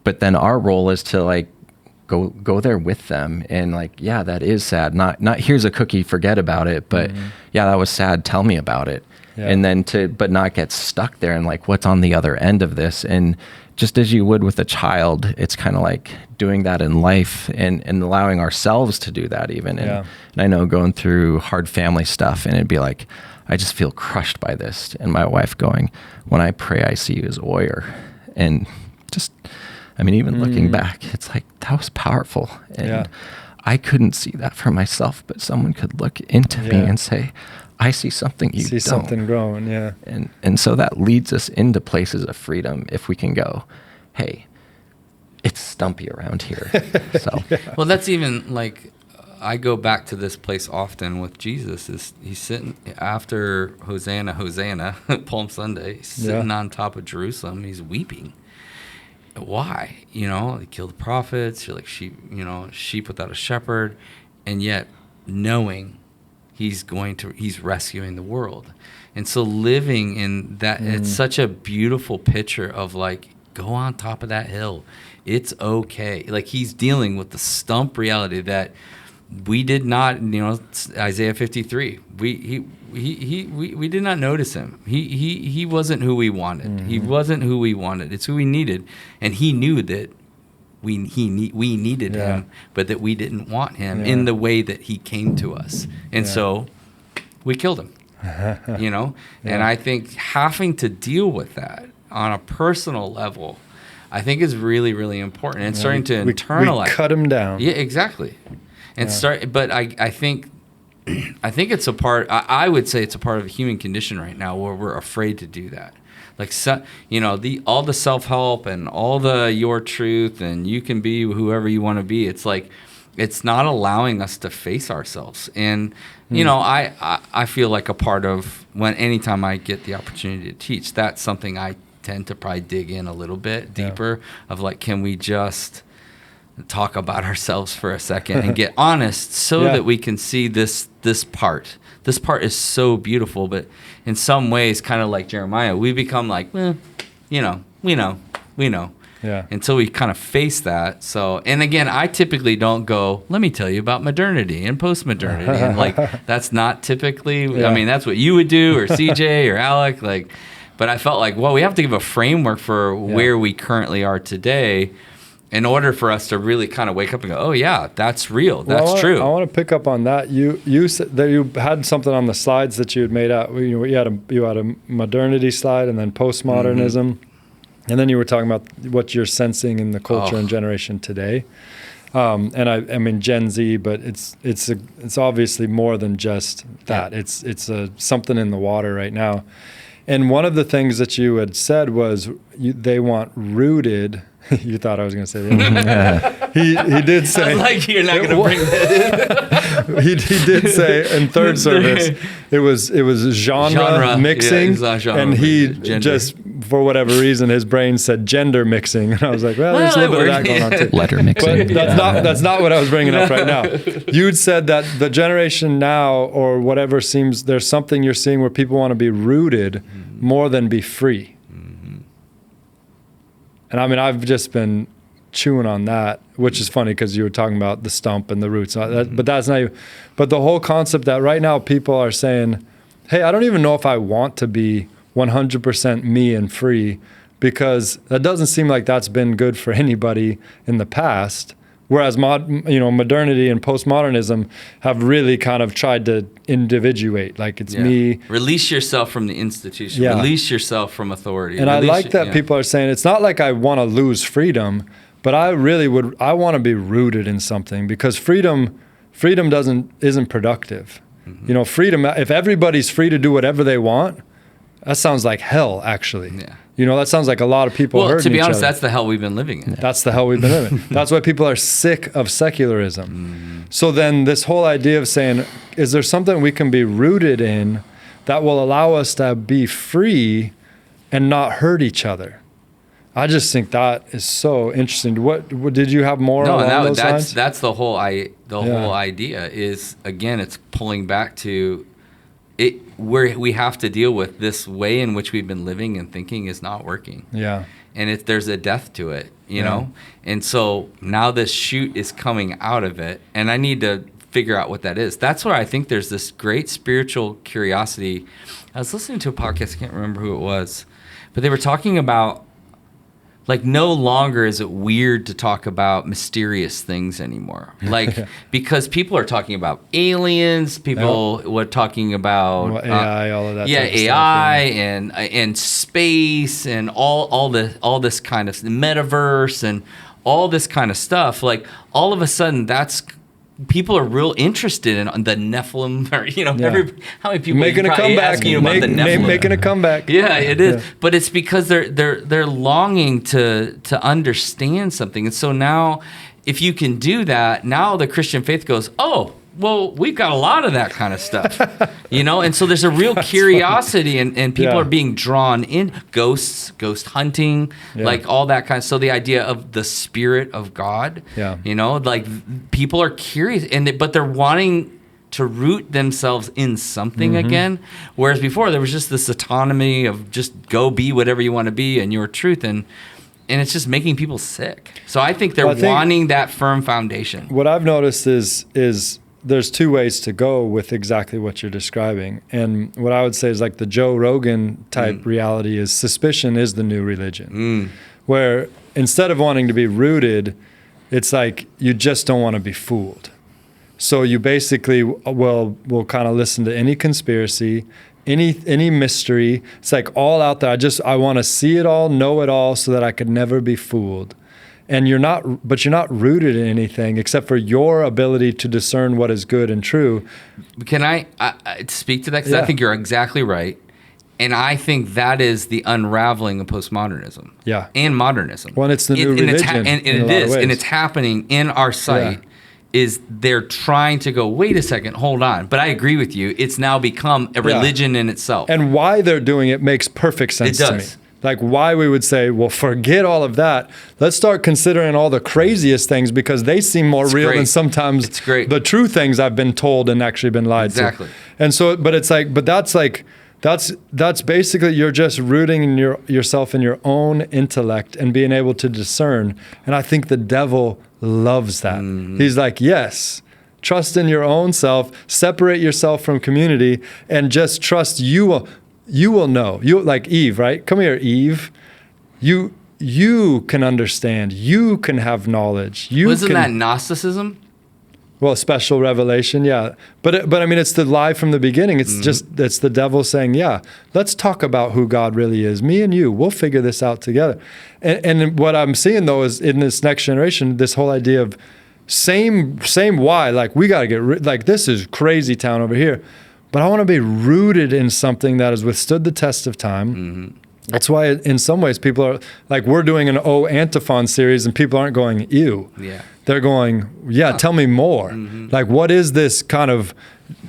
C: but then our role is to, like, go there with them. And like, yeah, that is sad. Not here's a cookie, forget about it. But yeah, that was sad. Tell me about it. Yeah. And then but not get stuck there and like, what's on the other end of this? And just as you would with a child, it's kind of like doing that in life and allowing ourselves to do that even. And I know going through hard family stuff, and it'd be like, I just feel crushed by this. And my wife going, when I pray, I see you as warrior. And just, I mean, even looking back, it's like, that was powerful. And I couldn't see that for myself, but someone could look into me and say, I see something you don't.
A: Something growing,
C: And so that leads us into places of freedom if we can go, hey, it's stumpy around here. So
B: well, that's even like, I go back to this place often with Jesus. Is he's sitting after Hosanna, Hosanna, Palm Sunday, he's sitting on top of Jerusalem. He's weeping. Why? You know, they killed the prophets. You're like sheep, you know, sheep without a shepherd, and yet knowing he's rescuing the world. And so living in that, it's such a beautiful picture of like, go on top of that hill. It's okay. Like he's dealing with the stump reality that we did not, you know, Isaiah 53. We did not notice him. He wasn't who we wanted. He wasn't who we wanted. It's who we needed. And he knew that we needed him, but that we didn't want him in the way that he came to us. And so we killed him, you know? And I think having to deal with that on a personal level, I think is really, really important. And starting to internalize.
A: We cut him down.
B: Yeah, exactly. And but I think it's a part, I would say it's a part of the human condition right now where we're afraid to do that. Like, you know, all the self-help and all the your truth and you can be whoever you want to be. It's like, it's not allowing us to face ourselves. And, you know, I feel like a part of anytime I get the opportunity to teach, that's something I tend to probably dig in a little bit deeper of like, can we just talk about ourselves for a second and get honest so that we can see this part. This part is so beautiful, but in some ways, kind of like Jeremiah, we become like, you know, we know. Yeah. Until we kind of face that. So, and again, I typically don't go, let me tell you about modernity and post-modernity. And like, that's not typically, I mean, that's what you would do or CJ or Alec. Like, but I felt like, well, we have to give a framework for where we currently are today in order for us to really kind of wake up and go, oh yeah, that's real. That's true.
A: I want to pick up on that. You said that you had something on the slides that you had made out. You had a modernity slide and then postmodernism, and then you were talking about what you're sensing in the culture and generation today. And I mean Gen Z, but it's obviously more than just that. Yeah. It's something in the water right now. And one of the things that you had said was they want rooted. You thought I was going to say that. He did say.
B: I like you're not going to bring that
A: in. he did say in third service it was genre mixing, genre and he gender. Just for whatever reason his brain said gender mixing, and I was like, well, there's a little bit of that going on too.
C: Letter mixing.
A: But that's not what I was bringing up right now. You'd said that the generation now or whatever seems there's something you're seeing where people want to be rooted more than be free. And I mean, I've just been chewing on that, which is funny because you were talking about the stump and the roots. But that's not even. But the whole concept that right now people are saying, hey, I don't even know if I want to be 100% me and free, because that doesn't seem like that's been good for anybody in the past. Whereas modernity and postmodernism have really kind of tried to individuate, like it's me.
B: Release yourself from the institution. Yeah. Release yourself from authority.
A: And I like that people are saying it's not like I want to lose freedom, but I really would. I want to be rooted in something, because freedom isn't productive. Mm-hmm. You know, freedom. If everybody's free to do whatever they want, that sounds like hell. Actually. Yeah. You know, that sounds like a lot of people hurting each other.
B: Well, to be honest, that's the hell we've been living in.
A: That's the hell we've been living. That's why people are sick of secularism. Mm-hmm. So then this whole idea of saying, is there something we can be rooted in that will allow us to be free and not hurt each other? I just think that is so interesting. What did you have more along those lines?
B: That's the whole whole idea is, again, it's pulling back to it, where we have to deal with this way in which we've been living and thinking is not working.
A: Yeah.
B: and there's a death to it, you know? And so now this shoot is coming out of it, and I need to figure out what that is. That's where I think there's this great spiritual curiosity. I was listening to a podcast, I can't remember who it was, but they were talking about, like, no longer is it weird to talk about mysterious things anymore. Like, because people are talking about aliens, people were talking about
A: AI, all of that.
B: Yeah,
A: type of
B: AI
A: stuff,
B: and space and all this kind of metaverse and all this kind of stuff. Like, all of a sudden, people are real interested in the Nephilim, or, you know, how many people
A: making a comeback,
B: asking you about the Nephilim?
A: Making a comeback.
B: Yeah, it is. Yeah. But it's because they're longing to understand something. And so now, if you can do that, now the Christian faith goes, oh, well, we've got a lot of that kind of stuff, you know? And so there's a real curiosity, and people are being drawn in. Ghost hunting, like all that kind of, so the idea of the Spirit of God, you know, like people are curious, but they're wanting to root themselves in something again. Whereas before there was just this autonomy of just go be whatever you want to be and your truth, and it's just making people sick. So I think they're wanting that firm foundation.
A: What I've noticed is there's two ways to go with exactly what you're describing. And what I would say is, like, the Joe Rogan type reality is suspicion is the new religion. Where instead of wanting to be rooted, it's like you just don't want to be fooled. So you basically will kind of listen to any conspiracy, any mystery. It's like all out there. I want to see it all, know it all, so that I could never be fooled. And you're not rooted in anything except for your ability to discern what is good and true.
B: Can I speak to that? Because I think you're exactly right. And I think that is the unraveling of postmodernism. Yeah. And modernism.
A: Well, and it's the new religion.
B: And it is. And it's happening in our sight. Yeah. Is they're trying to go, wait a second, hold on. But I agree with you. It's now become a religion in itself.
A: And why they're doing it makes perfect sense to me. Like, why we would say, well, forget all of that. Let's start considering all the craziest things, because they seem more real than sometimes the true things I've been told and actually been lied to. Exactly. And so, but it's like, but that's basically, you're just rooting in yourself in your own intellect and being able to discern. And I think the devil loves that. He's like, yes, trust in your own self, separate yourself from community, and just trust you will know. You, like Eve, right? Come here, Eve. You can understand. You can have knowledge.
B: Wasn't that Gnosticism?
A: Well, special revelation, yeah. But I mean, it's the lie from the beginning. It's it's the devil saying, yeah, let's talk about who God really is. Me and you, we'll figure this out together. And what I'm seeing, though, is in this next generation, this whole idea of same why. Like, we got to get like, this is crazy town over here. But I want to be rooted in something that has withstood the test of time. That's why, in some ways, people are like, we're doing an O Antiphons series, and people aren't going, ew. Yeah. They're going, tell me more. Like, what is this kind of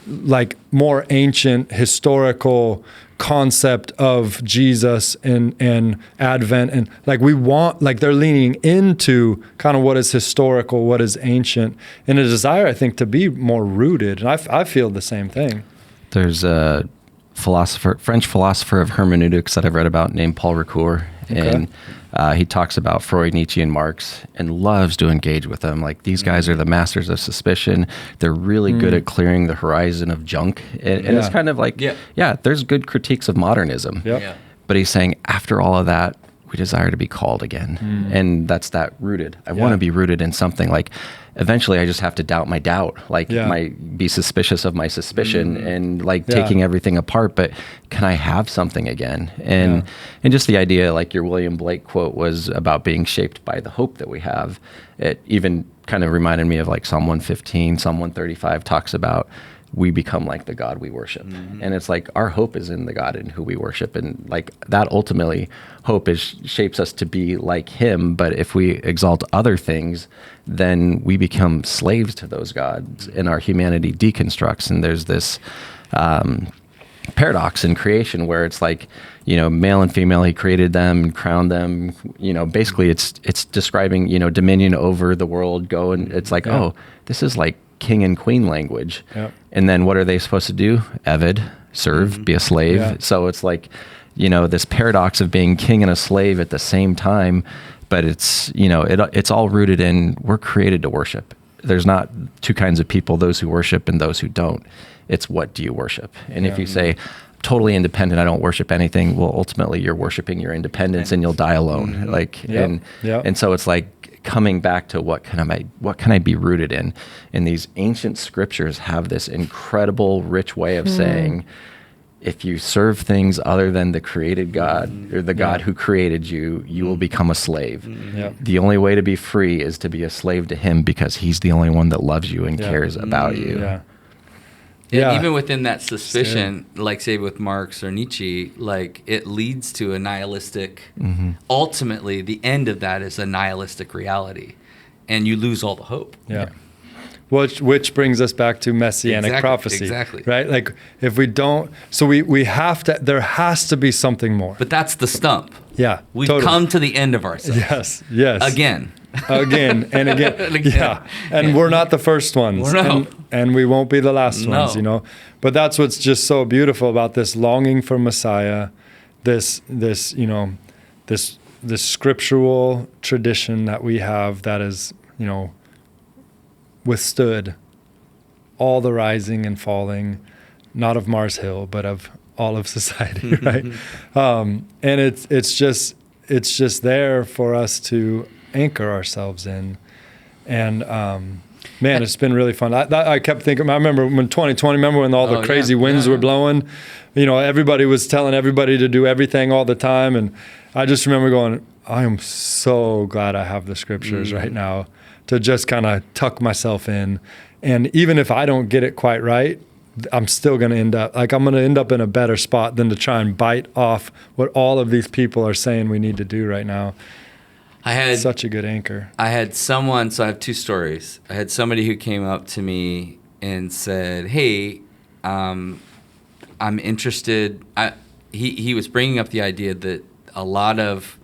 A: like more ancient historical concept of Jesus and Advent? And like, they're leaning into kind of what is historical, what is ancient, and a desire, I think, to be more rooted. And I feel the same thing.
C: There's a French philosopher of hermeneutics that I've read about named Paul Ricoeur, and he talks about Freud, Nietzsche, and Marx, and loves to engage with them. Like, these guys are the masters of suspicion. They're really good at clearing the horizon of junk, and it's kind of like, there's good critiques of modernism, but he's saying after all of that, we desire to be called again, and that's that rooted. I want to be rooted in something. Like, eventually I just have to doubt my doubt, like be suspicious of my suspicion, and like taking everything apart. But can I have something again? And just the idea, like your William Blake quote was about being shaped by the hope that we have. It even kind of reminded me of like Psalm 115, Psalm 135 talks about we become like the God we worship. And it's like our hope is in the God in who we worship. And like that ultimately hope shapes us to be like him. But if we exalt other things, then we become slaves to those gods and our humanity deconstructs. And there's this paradox in creation where it's like, male and female, he created them and crowned them, basically it's describing, dominion over the world, and it's like, oh, this is like king and queen language. And then what are they supposed to do? Serve, be a slave. So it's like, this paradox of being king and a slave at the same time. But it's, it's all rooted in, we're created to worship. There's not two kinds of people, those who worship and those who don't. It's what do you worship? And if you say, totally independent, I don't worship anything, well, ultimately you're worshiping your independence and you'll die alone. And so it's like coming back to what can I be rooted in? And these ancient scriptures have this incredible, rich way of saying, if you serve things other than the created God or the God who created you, you will become a slave. The only way to be free is to be a slave to him, because he's the only one that loves you and cares about you.
B: Even within that suspicion, like say with Marx or Nietzsche, like it leads to a nihilistic, ultimately the end of that is a nihilistic reality, and you lose all the hope.
A: Which brings us back to messianic prophecy. Right? Like if we don't, so we have to, there has to be something more.
B: But that's the stump. We've
A: totally
B: come to the end of ourselves. Again and again. And we're not the first ones. And we won't be the last ones, But that's what's just so beautiful about this longing for Messiah, this scriptural tradition that we have that is, withstood all the rising and falling, not of Mars Hill, but of all of society, right? And it's just there for us to anchor ourselves in. And man, it's been really fun. I kept thinking, I remember when 2020, when all the crazy winds were blowing, everybody was telling everybody to do everything all the time. And I just remember going, I am so glad I have the scriptures right now to just kind of tuck myself in. And even if I don't get it quite right, I'm still going to end up in a better spot than to try and bite off what all of these people are saying we need to do right now. I had such a good anchor. I had someone, so I have two stories. I had somebody who came up to me and said, hey, I'm interested. He was bringing up the idea that a lot of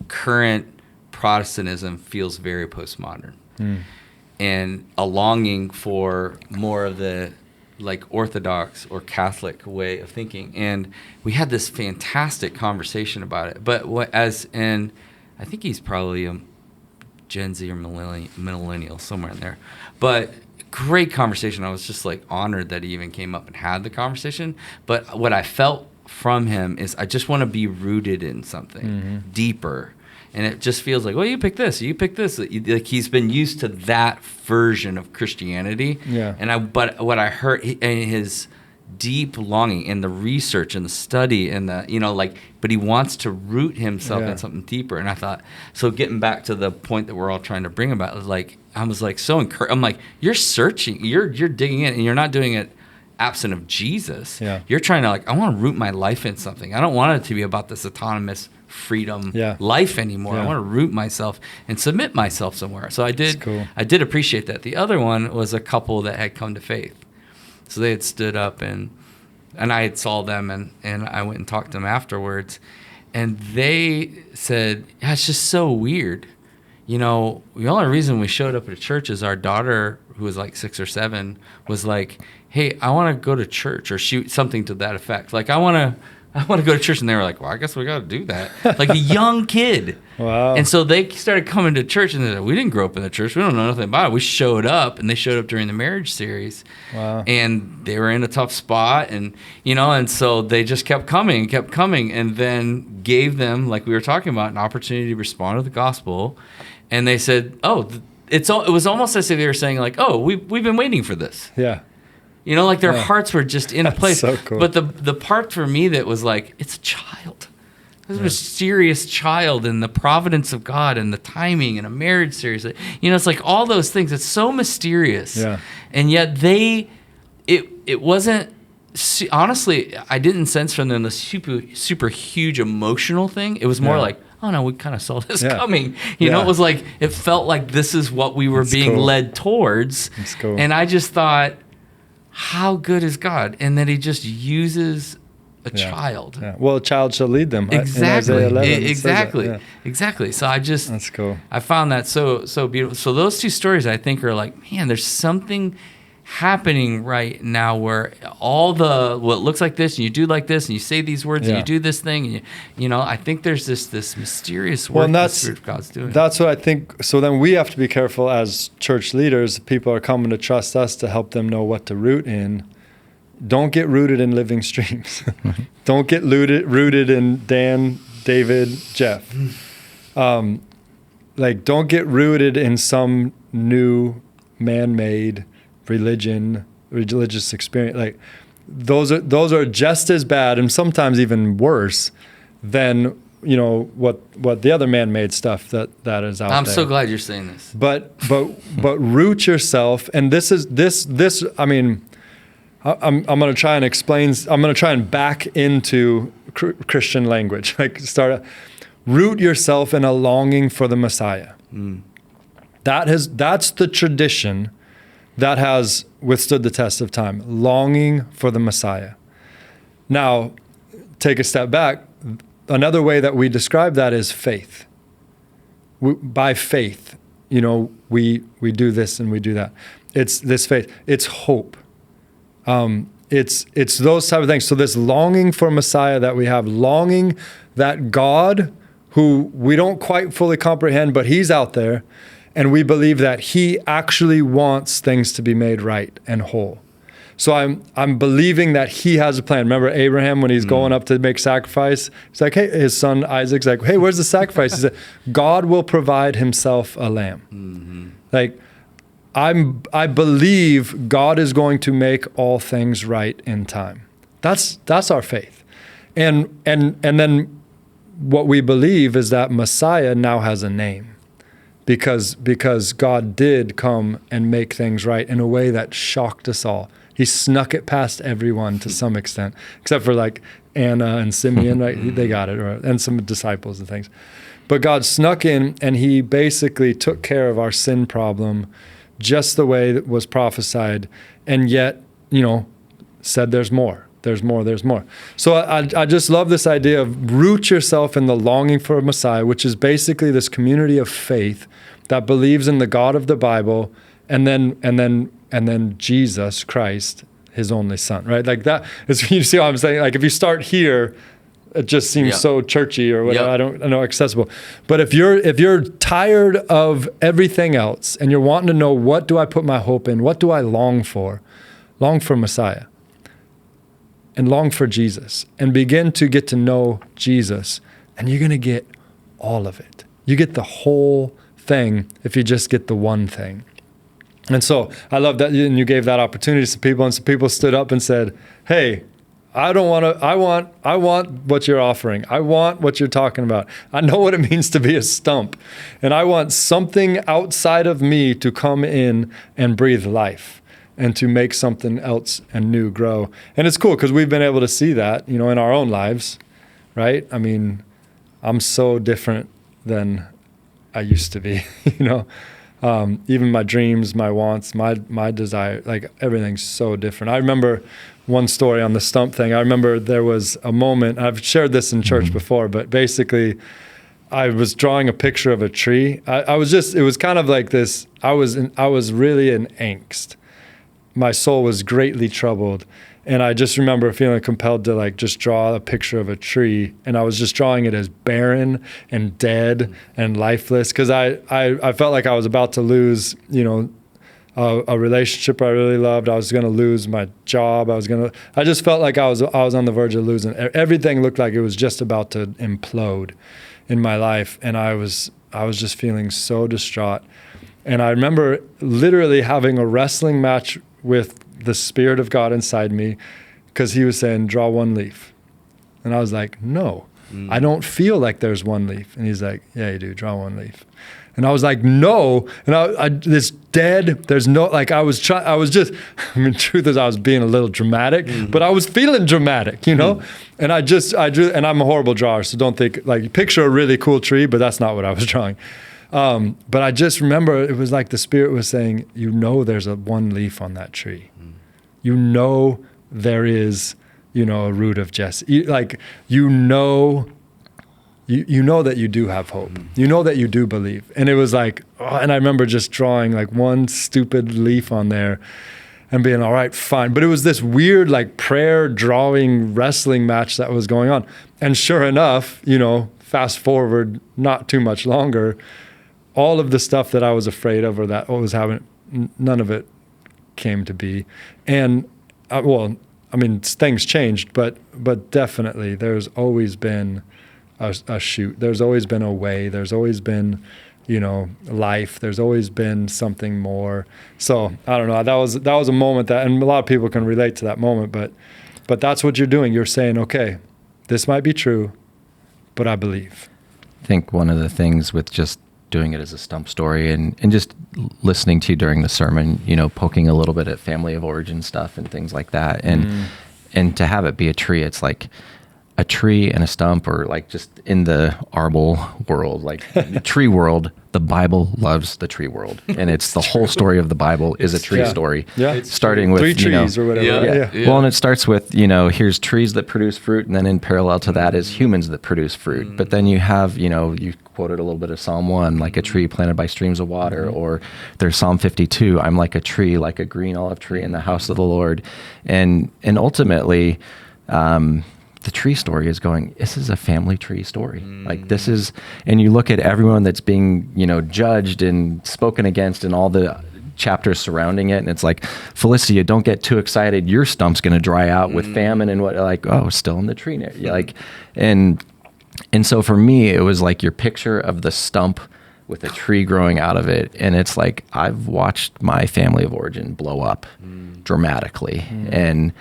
B: current Protestantism feels very postmodern. And a longing for more of the like Orthodox or Catholic way of thinking. And we had this fantastic conversation about it. But I think he's probably a Gen Z or millennial, somewhere in there. But great conversation. I was just like honored that he even came up and had the conversation. But what I felt from him is I just want to be rooted in something deeper. And it just feels like, well, you pick this, you pick this. Like he's been used to that version of Christianity. But what I heard in his deep longing and the research and the study and but he wants to root himself in something deeper. And I thought, so getting back to the point that we're all trying to bring about, I was so encouraged. I'm like, you're searching, you're digging in, and you're not doing it absent of Jesus. You're trying to I want to root my life in something. I don't want it to be about this autonomous freedom life anymore. I want to root myself and submit myself somewhere. So I did appreciate that. The other one was a couple that had come to faith. So they had stood up and I had saw them and I went and talked to them afterwards, and they said, it's just so weird. The only reason we showed up at church is our daughter, who was like 6 or 7, was like, hey, I want to go to church, or shoot something to that effect. Like, I want to go to church. And they were like, well, I guess we got to do that. Like a young kid.
A: Wow.
B: And so they started coming to church, and they said, we didn't grow up in the church. We don't know nothing about it. We showed up, and they showed up during the marriage series.
A: Wow.
B: And they were in a tough spot, and, and so they just kept coming, and then gave them, like we were talking about, an opportunity to respond to the gospel. And they said, it was almost as if they were saying, like, oh, we've been waiting for this.
A: Yeah.
B: Their hearts were just in a place.
A: So cool.
B: But the part for me that was like, it's a child. This is a mysterious child, and the providence of God and the timing and a marriage series. It's like all those things. It's so mysterious.
A: Yeah.
B: And yet it wasn't, honestly, I didn't sense from them the super huge emotional thing. It was more like, oh no, we kind of saw this coming. It was like, it felt like this is what we were being led towards.
A: That's cool.
B: And I just thought, how good is God? And that he just uses a child.
A: Yeah. Well, a child shall lead them.
B: Exactly.
A: In Isaiah 11,
B: Exactly. So
A: that's cool.
B: I found that so beautiful. So those two stories, I think, are like, man, there's something happening right now where all what looks like this, and you do like this, and you say these words, and you do this thing, and you know, I think there's this mysterious work the Spirit of God's doing.
A: That's what I think. So then we have to be careful as church leaders. People are coming to trust us to help them know what to root in. Don't get rooted in living streams. Don't get rooted in Dan, David, Jeff. Like, don't get rooted in some new man-made religious experience. Like, those are just as bad and sometimes even worse than, you know, what the other man-made stuff that is out there.
B: I'm so glad you're saying this.
A: But root yourself, and this. I mean, I'm going to try and explain. I'm going to try and back into Christian language. Like, root yourself in a longing for the Messiah. That's the tradition that has withstood the test of time. Longing for the Messiah. Now, take a step back. Another way that we describe that is faith. By faith, you know, we do this and we do that. It's this faith. It's hope. It's those type of things. So this longing for Messiah that we have, longing that God, who we don't quite fully comprehend, but he's out there, and we believe that he actually wants things to be made right and whole. So I'm believing that he has a plan. Remember Abraham when he's going up to make sacrifice? He's like, hey, his son Isaac's like, hey, where's the sacrifice? He said, God will provide himself a lamb. Like, I believe God is going to make all things right in time. That's our faith. And then what we believe is that Messiah now has a name. Because God did come and make things right in a way that shocked us all. He snuck it past everyone to some extent, except for like Anna and Simeon, right? They got it, and some disciples and things. But God snuck in, and he basically took care of our sin problem just the way that was prophesied, and yet, you know, said there's more. There's more, there's more. So I just love this idea of root yourself in the longing for a Messiah, which is basically this community of faith that believes in the God of the Bible, and then Jesus Christ, his only son, right? Like that is, you see what I'm saying? Like if you start here, it just seems so churchy or whatever. I don't know, accessible. But if you're tired of everything else and you're wanting to know, what do I put my hope in? What do I long for? Long for Messiah. And long for Jesus, and begin to get to know Jesus, and you're going to get all of it. You get the whole thing if you just get the one thing. And so I love that you gave that opportunity to some people, and some people stood up and said, hey, I want what you're offering. I want what you're talking about. I know what it means to be a stump, and I want something outside of me to come in and breathe life, and to make something else and new grow. And it's cool because we've been able to see that, you know, in our own lives, right? I mean, I'm so different than I used to be, you know, even my dreams, my wants, my desire, like everything's so different. I remember one story on the stump thing. I remember there was a moment, I've shared this in church before, but basically I was drawing a picture of a tree. It was kind of like this, I was really in angst. My soul was greatly troubled. And I just remember feeling compelled to like just draw a picture of a tree. And I was just drawing it as barren and dead and lifeless. Because I felt like I was about to lose, you know, a relationship I really loved. I was going to lose my job. I just felt like I was on the verge of losing. Everything looked like it was just about to implode in my life. And I was just feeling so distraught. And I remember literally having a wrestling match with the Spirit of God inside me, because he was saying, draw one leaf. And I was like, no, I don't feel like there's one leaf. And he's like, yeah, you do, draw one leaf. And I was like, no. And it's dead. There's no, like, I mean, truth is I was being a little dramatic, but I was feeling dramatic, you know? And I drew, and I'm a horrible drawer, so don't think, like, picture a really cool tree, but that's not what I was drawing. But I just remember it was like the Spirit was saying, you know, there's one leaf on that tree. You know, there is, you know, a root of Jesse. You know that you do have hope. You know that you do believe. And it was like, and I remember just drawing like one stupid leaf on there. and being, all right, fine. But it was this weird like prayer, drawing, wrestling match that was going on. And sure enough, fast forward not too much longer, all of the stuff that I was afraid of or that what was happening, none of it came to be. And things changed, but definitely there's always been a shoot. There's always been a way. There's always been, life. There's always been something more. So I don't know. That was a moment that, and a lot of people can relate to that moment, but that's what you're doing. You're saying, okay, this might be true, but I believe.
C: I think one of the things with just doing it as a stump story and just listening to you during the sermon, poking a little bit at family of origin stuff and things like that. And to have it be a tree, it's like a tree and a stump, or like just in the arbol world, like the tree world, the Bible loves the tree world. And it's the whole story of the Bible is a tree story.
A: Yeah.
C: Starting with
A: 3 trees or whatever.
C: Yeah. Well, and it starts with, here's trees that produce fruit. And then in parallel to that is humans that produce fruit. But then you have, you quoted a little bit of Psalm 1, like a tree planted by streams of water, or there's Psalm 52, I'm like a tree, like a green olive tree in the house of the Lord. And ultimately, the tree story is going, this is a family tree story. Like this is, and you look at everyone that's being, judged and spoken against and all the chapters surrounding it. And it's like, Felicia, don't get too excited. Your stump's going to dry out with famine and what, like, oh, still in the tree. Like, and so for me, it was like your picture of the stump with a tree growing out of it. And it's like, I've watched my family of origin blow up dramatically. And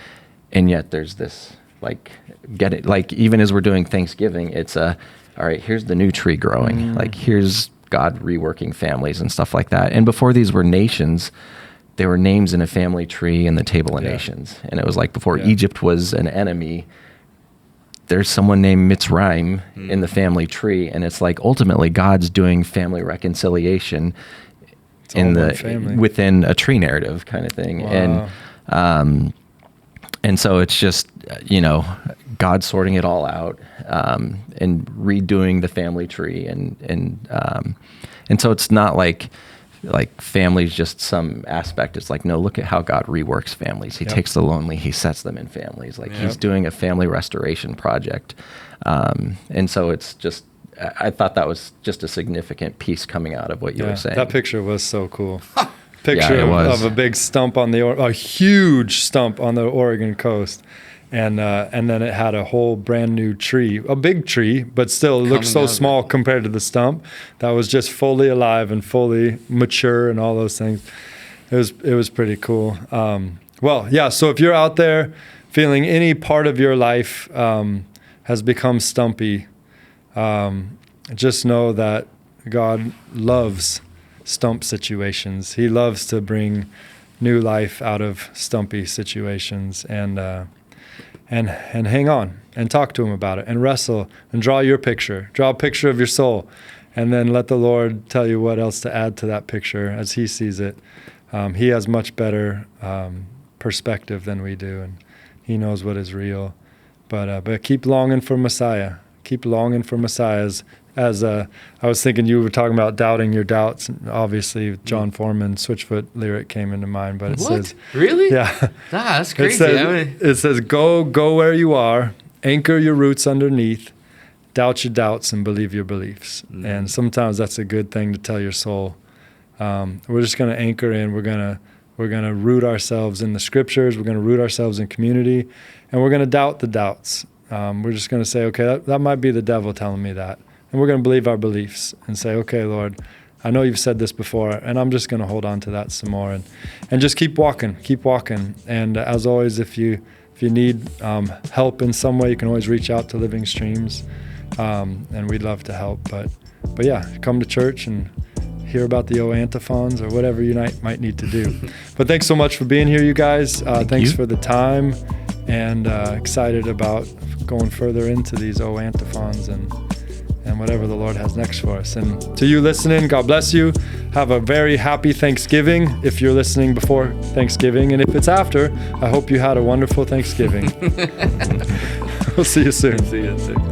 C: yet there's this, like, get it, like, even as we're doing Thanksgiving, it's all right, here's the new tree growing. Like, here's God reworking families and stuff like that. And before these were nations, there were names in a family tree in the table of nations. And it was like before Egypt was an enemy, there's someone named Mitzrayim in the family tree. And it's like, ultimately, God's doing family reconciliation within a tree narrative kind of thing. Wow. And so it's just, God sorting it all out, and redoing the family tree. And so it's not like family's just some aspect. It's like, no, look at how God reworks families. He takes the lonely, he sets them in families. Like he's doing a family restoration project. And so it's just, I thought that was just a significant piece coming out of what you were saying.
A: That picture was so cool. Picture of a big stump a huge stump on the Oregon coast, and then it had a whole brand new tree, a big tree, but still it looked so small compared to the stump that was just fully alive and fully mature and all those things. It was pretty cool. So if you're out there feeling any part of your life has become stumpy, just know that God loves stump situations. He loves to bring new life out of stumpy situations, and hang on and talk to him about it and wrestle and draw a picture of your soul, and then let the Lord tell you what else to add to that picture as he sees it. He has much better perspective than we do, and he knows what is real. But keep longing for Messiah. Keep longing for Messiah. As I was thinking, you were talking about doubting your doubts. And obviously, John Foreman's Switchfoot lyric came into mind, but it says,
B: "Really?
A: Yeah,
B: that's crazy."
A: It says, "Go where you are, anchor your roots underneath, doubt your doubts, and believe your beliefs." And sometimes that's a good thing to tell your soul. We're just going to anchor in. We're gonna root ourselves in the Scriptures. We're going to root ourselves in community, and we're going to doubt the doubts. We're just going to say, okay, that might be the devil telling me that. And we're going to believe our beliefs and say, okay, Lord, I know you've said this before, and I'm just going to hold on to that some more and just keep walking. And as always, if you need help in some way, you can always reach out to Living Streams, and we'd love to help. But yeah, come to church and hear about the O Antiphons or whatever you might need to do. But thanks so much for being here, you guys. Thanks for the time, and excited about going further into these O Antiphons and whatever the Lord has next for us. And to you listening, God bless you. Have a very happy Thanksgiving if you're listening before Thanksgiving. And if it's after, I hope you had a wonderful Thanksgiving. We'll see you soon.
B: See you soon.